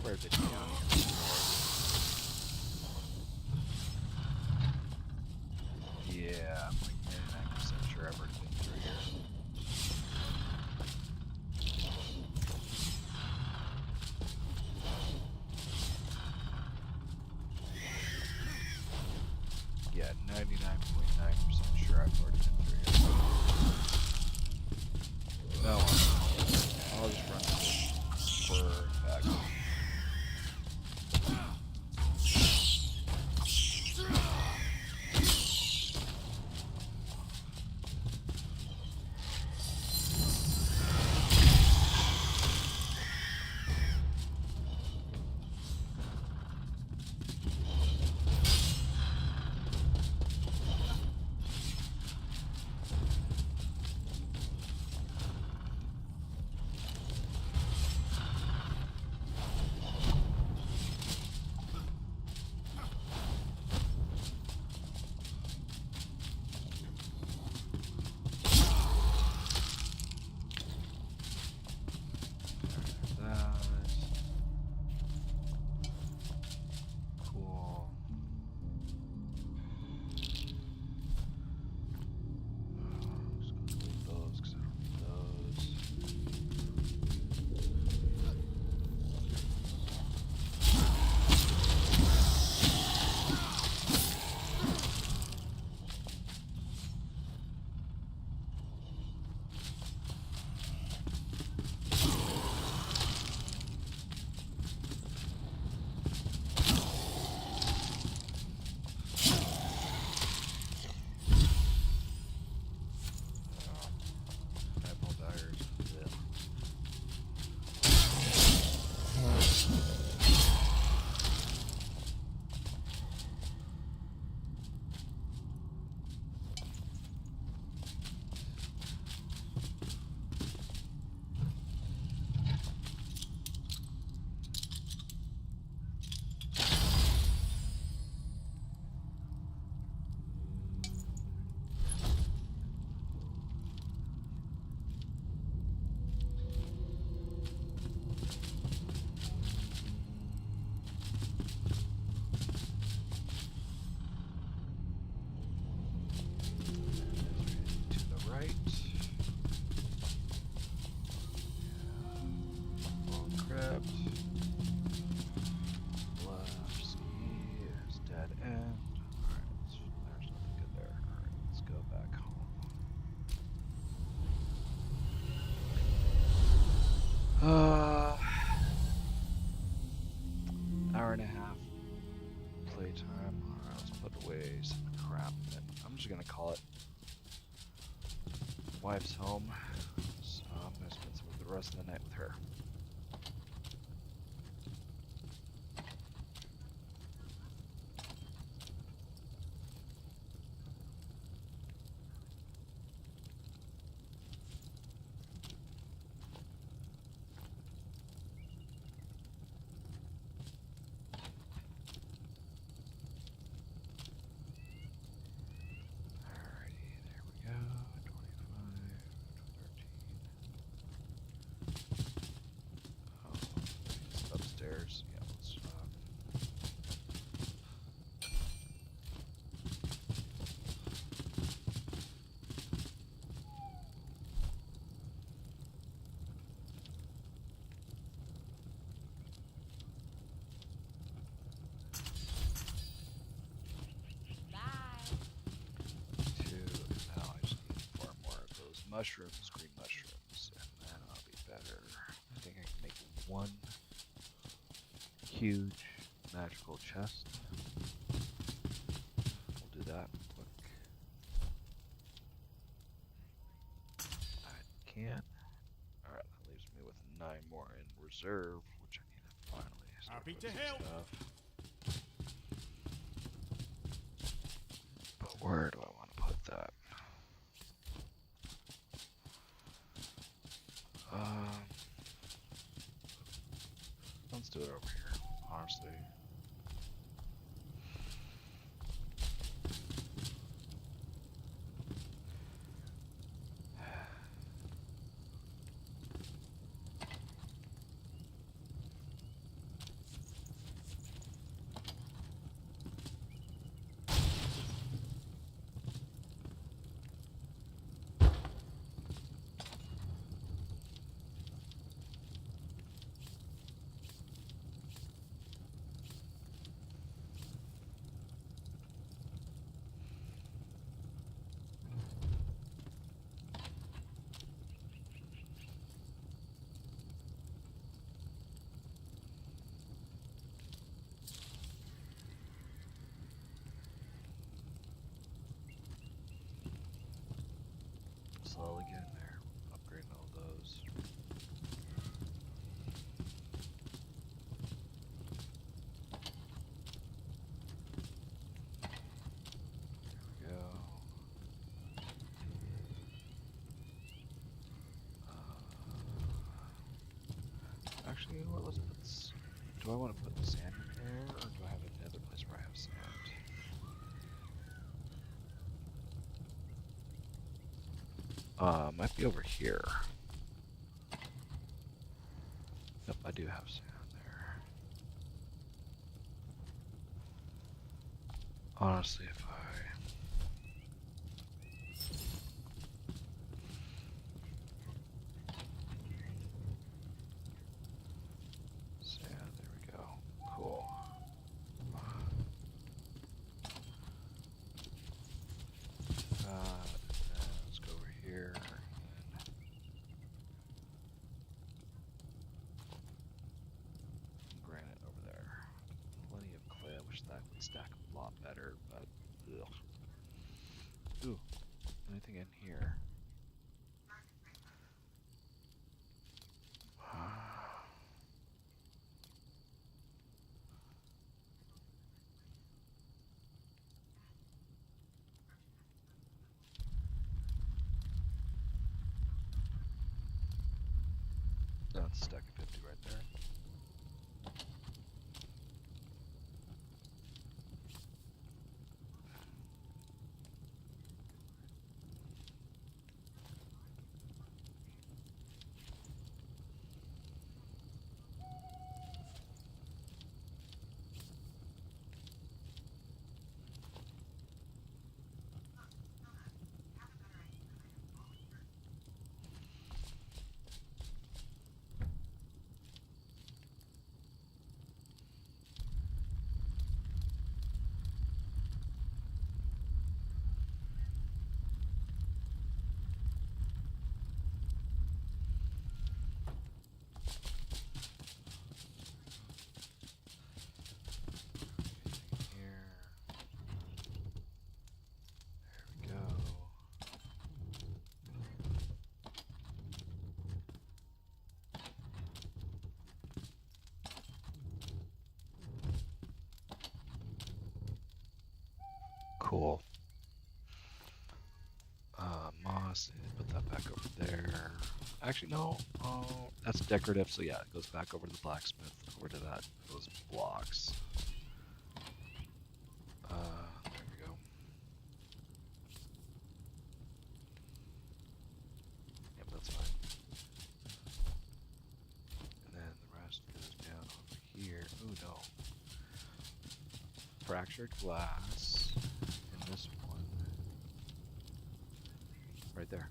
swear they'd be down here somewhere. Yeah, I'm like 99% sure I've already been through here. Yeah, 99.9% sure I've already been through here. No, I'll just run for back. Cool. Just gonna delete those because I don't need those. Apple daggers. Yeah. To the right. Bone crypt. Left. Ski is dead end. Alright, there's nothing good there. Alright, let's go back home. Hour and a half playtime. Alright, let's put away some crap. And I'm just gonna call it wife's home. So I'm gonna spend some of the rest of the night with her. Alrighty, there we go. 25, 13. Oh, it's upstairs. Yeah, let's Bye. two. Now I just need 4 more of those mushrooms, green mushrooms, and then I'll be better. I think I can make one huge magical chest. We'll do that quick. I can. Alright, that leaves me with 9 more in reserve, which I need to finally start Happy to putting some help. stuff. But where do I want to put that? Let's do it over here, honestly. slowly getting there. Upgrading all those. There we go. Actually, you know what? Let's. Do I want to put the sand in there, or do I have another place where I have sand? Might be over here. Yep, I do have sand there. Honestly, if I... Sand, there we go. Cool. Let's go over here. And granite over there. Plenty of clay. I wish that would stack a lot better, but ugh. Ooh, anything in here? That's a stack of 50 right there. Here. There we go. Cool. Moss, put that back over there. Actually, no. Oh, that's decorative, so yeah, it goes back over to the blacksmith, over to those blocks. There we go. Yep, that's fine. And then the rest goes down over here. Ooh, no. Fractured glass in this one. Right there.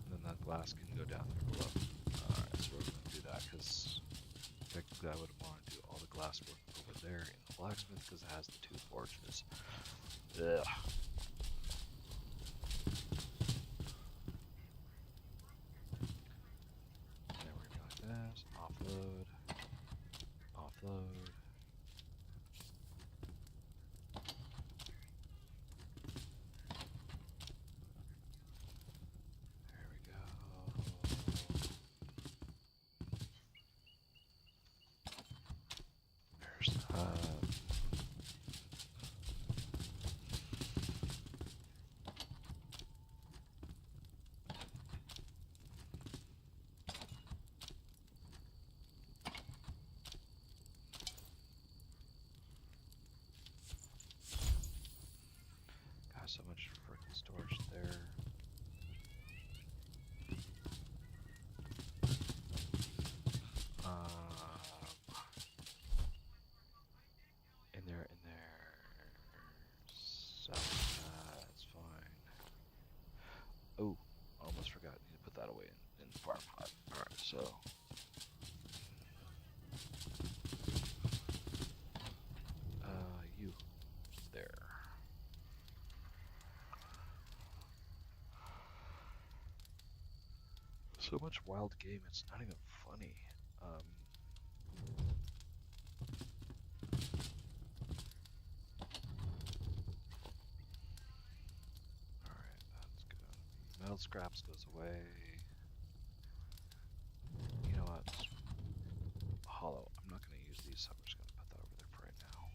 And then that glass can go down there below. Alright, so we're going to do that because technically I would want to do all the glass work over there in the blacksmith because it has the two forges. Ugh. And then we're going to do like this. Offload. Offload. There we go. There's got so much freaking storage there. In there. So that's fine. Oh, almost forgot. Need to put that away in the farm pot. Alright, so. You. There. So much wild game, it's not even funny. Alright, that's gonna be metal scraps goes away. You know what? Hollow. I'm not going to use these, so I'm just going to put that over there for right now.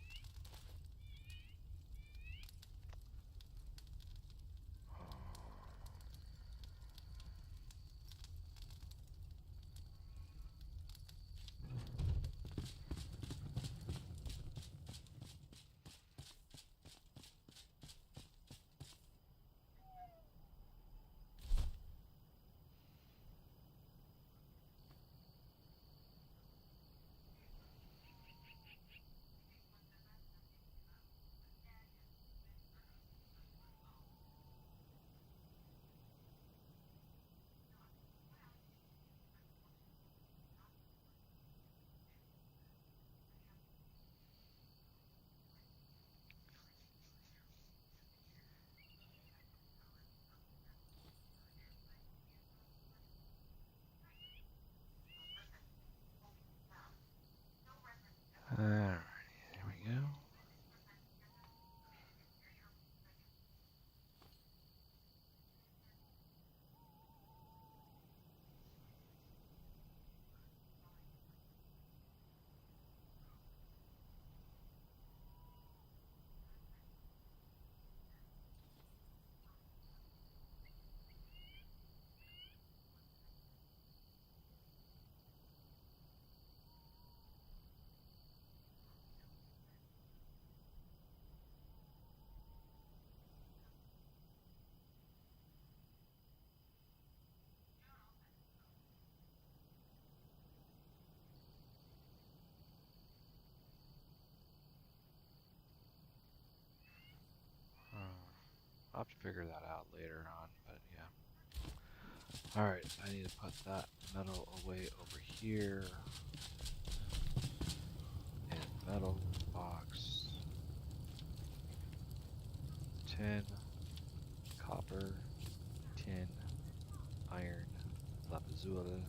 Alright, here we go. I'll have to figure that out later on, but yeah. Alright, I need to put that metal away over here. And metal box. Tin, copper, tin, iron, lapizuli,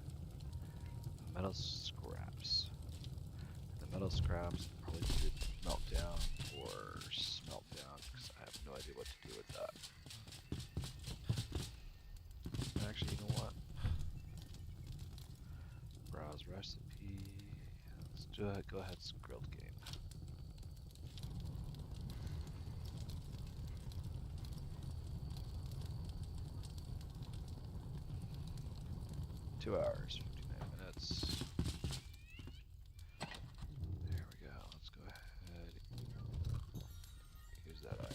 metal scraps. The metal scraps probably need to melt down or smelt down because I have no idea what to do with that. Actually, you know what? Browse recipe. Let's do it. Go ahead, grilled game. $2, 59 minutes. There we go. Let's go ahead. Use that item.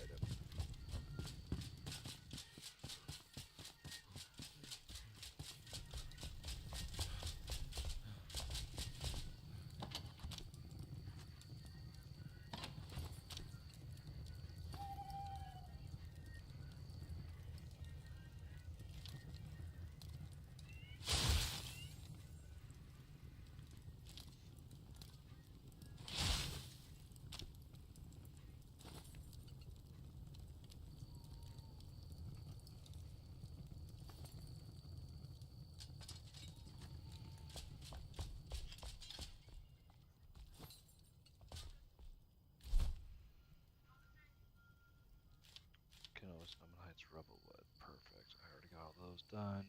Kindles, Numbin Heights, Rubblewood. Perfect. I already got all those done.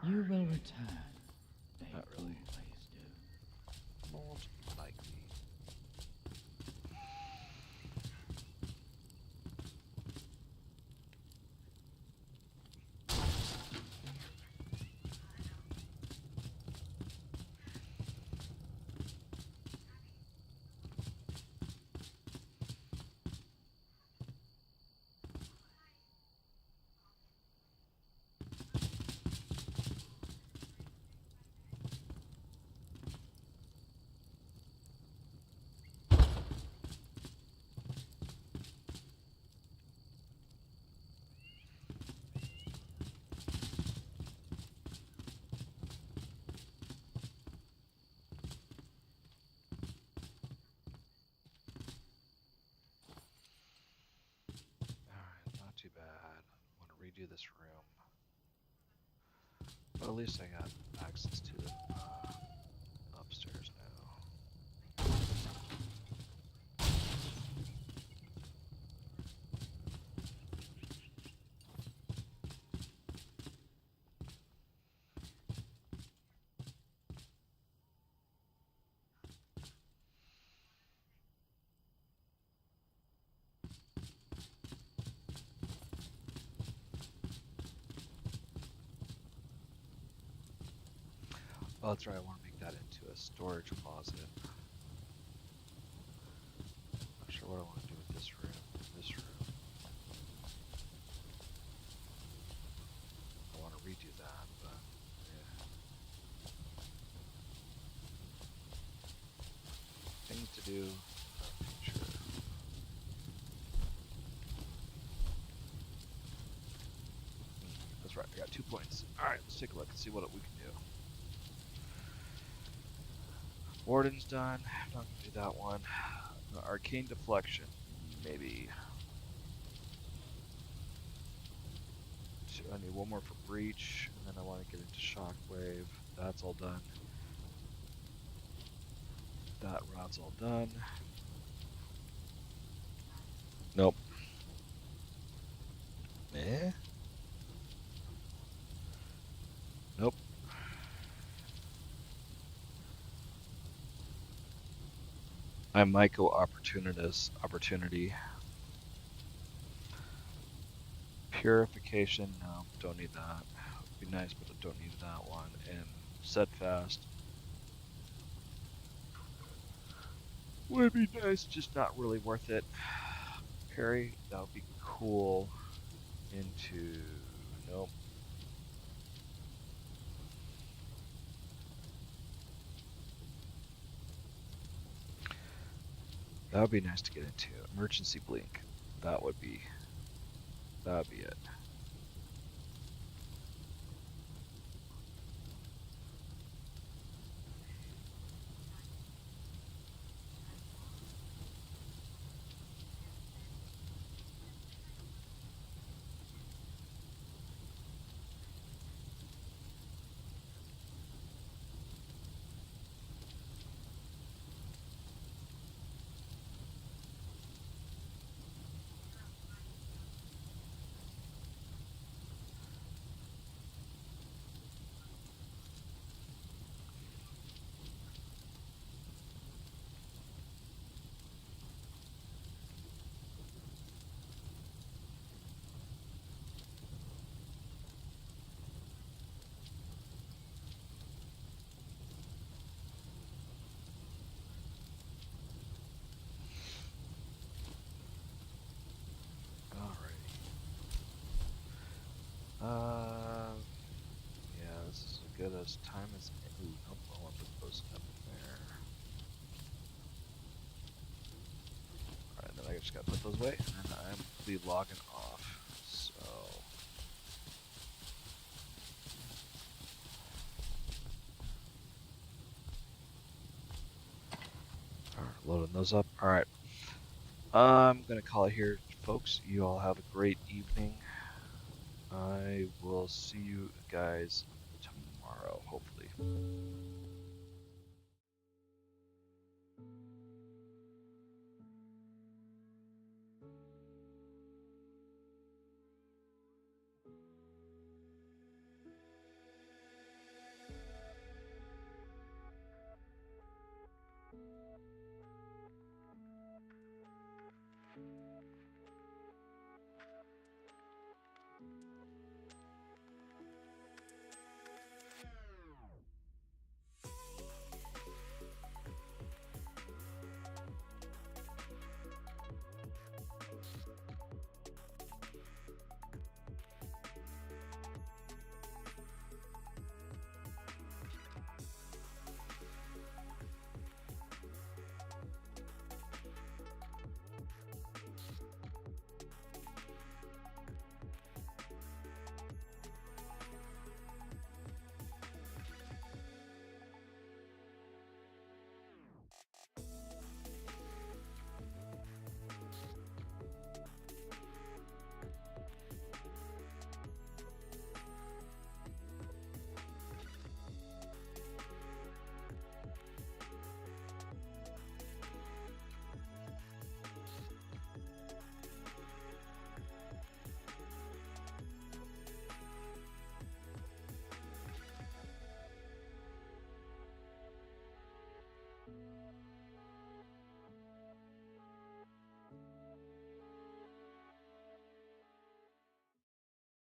You will return. They Not really. always do. Most likely. Alright, not too bad. I want to redo this room. But at least I got access to Oh, that's right. I want to make that into a storage closet. Not sure what I want to do with this room. This room. I want to redo that, but yeah. Things to do. Sure. That's right. I got 2 points. All right, let's take a look and see what we can do. Warden's done. I'm not gonna do that one. Arcane deflection, maybe. So I need one more for breach, and then I want to get into shockwave. That's all done. That rod's all done. Nope. Eh? Nope. I might go opportunity. Purification, no, don't need that. Would be nice, but I don't need that one. And steadfast would be nice, just not really worth it. Parry, that would be cool. Into nope. That would be nice to get into. Emergency blink. That would be it. Yeah, this is as good as time as. Ooh, nope, I want to put those up there. Alright, then I just gotta put those away, and then I'm be logging off. So. Alright, loading those up. Alright. I'm gonna call it here, folks. You all have a great evening. I will see you guys tomorrow, hopefully.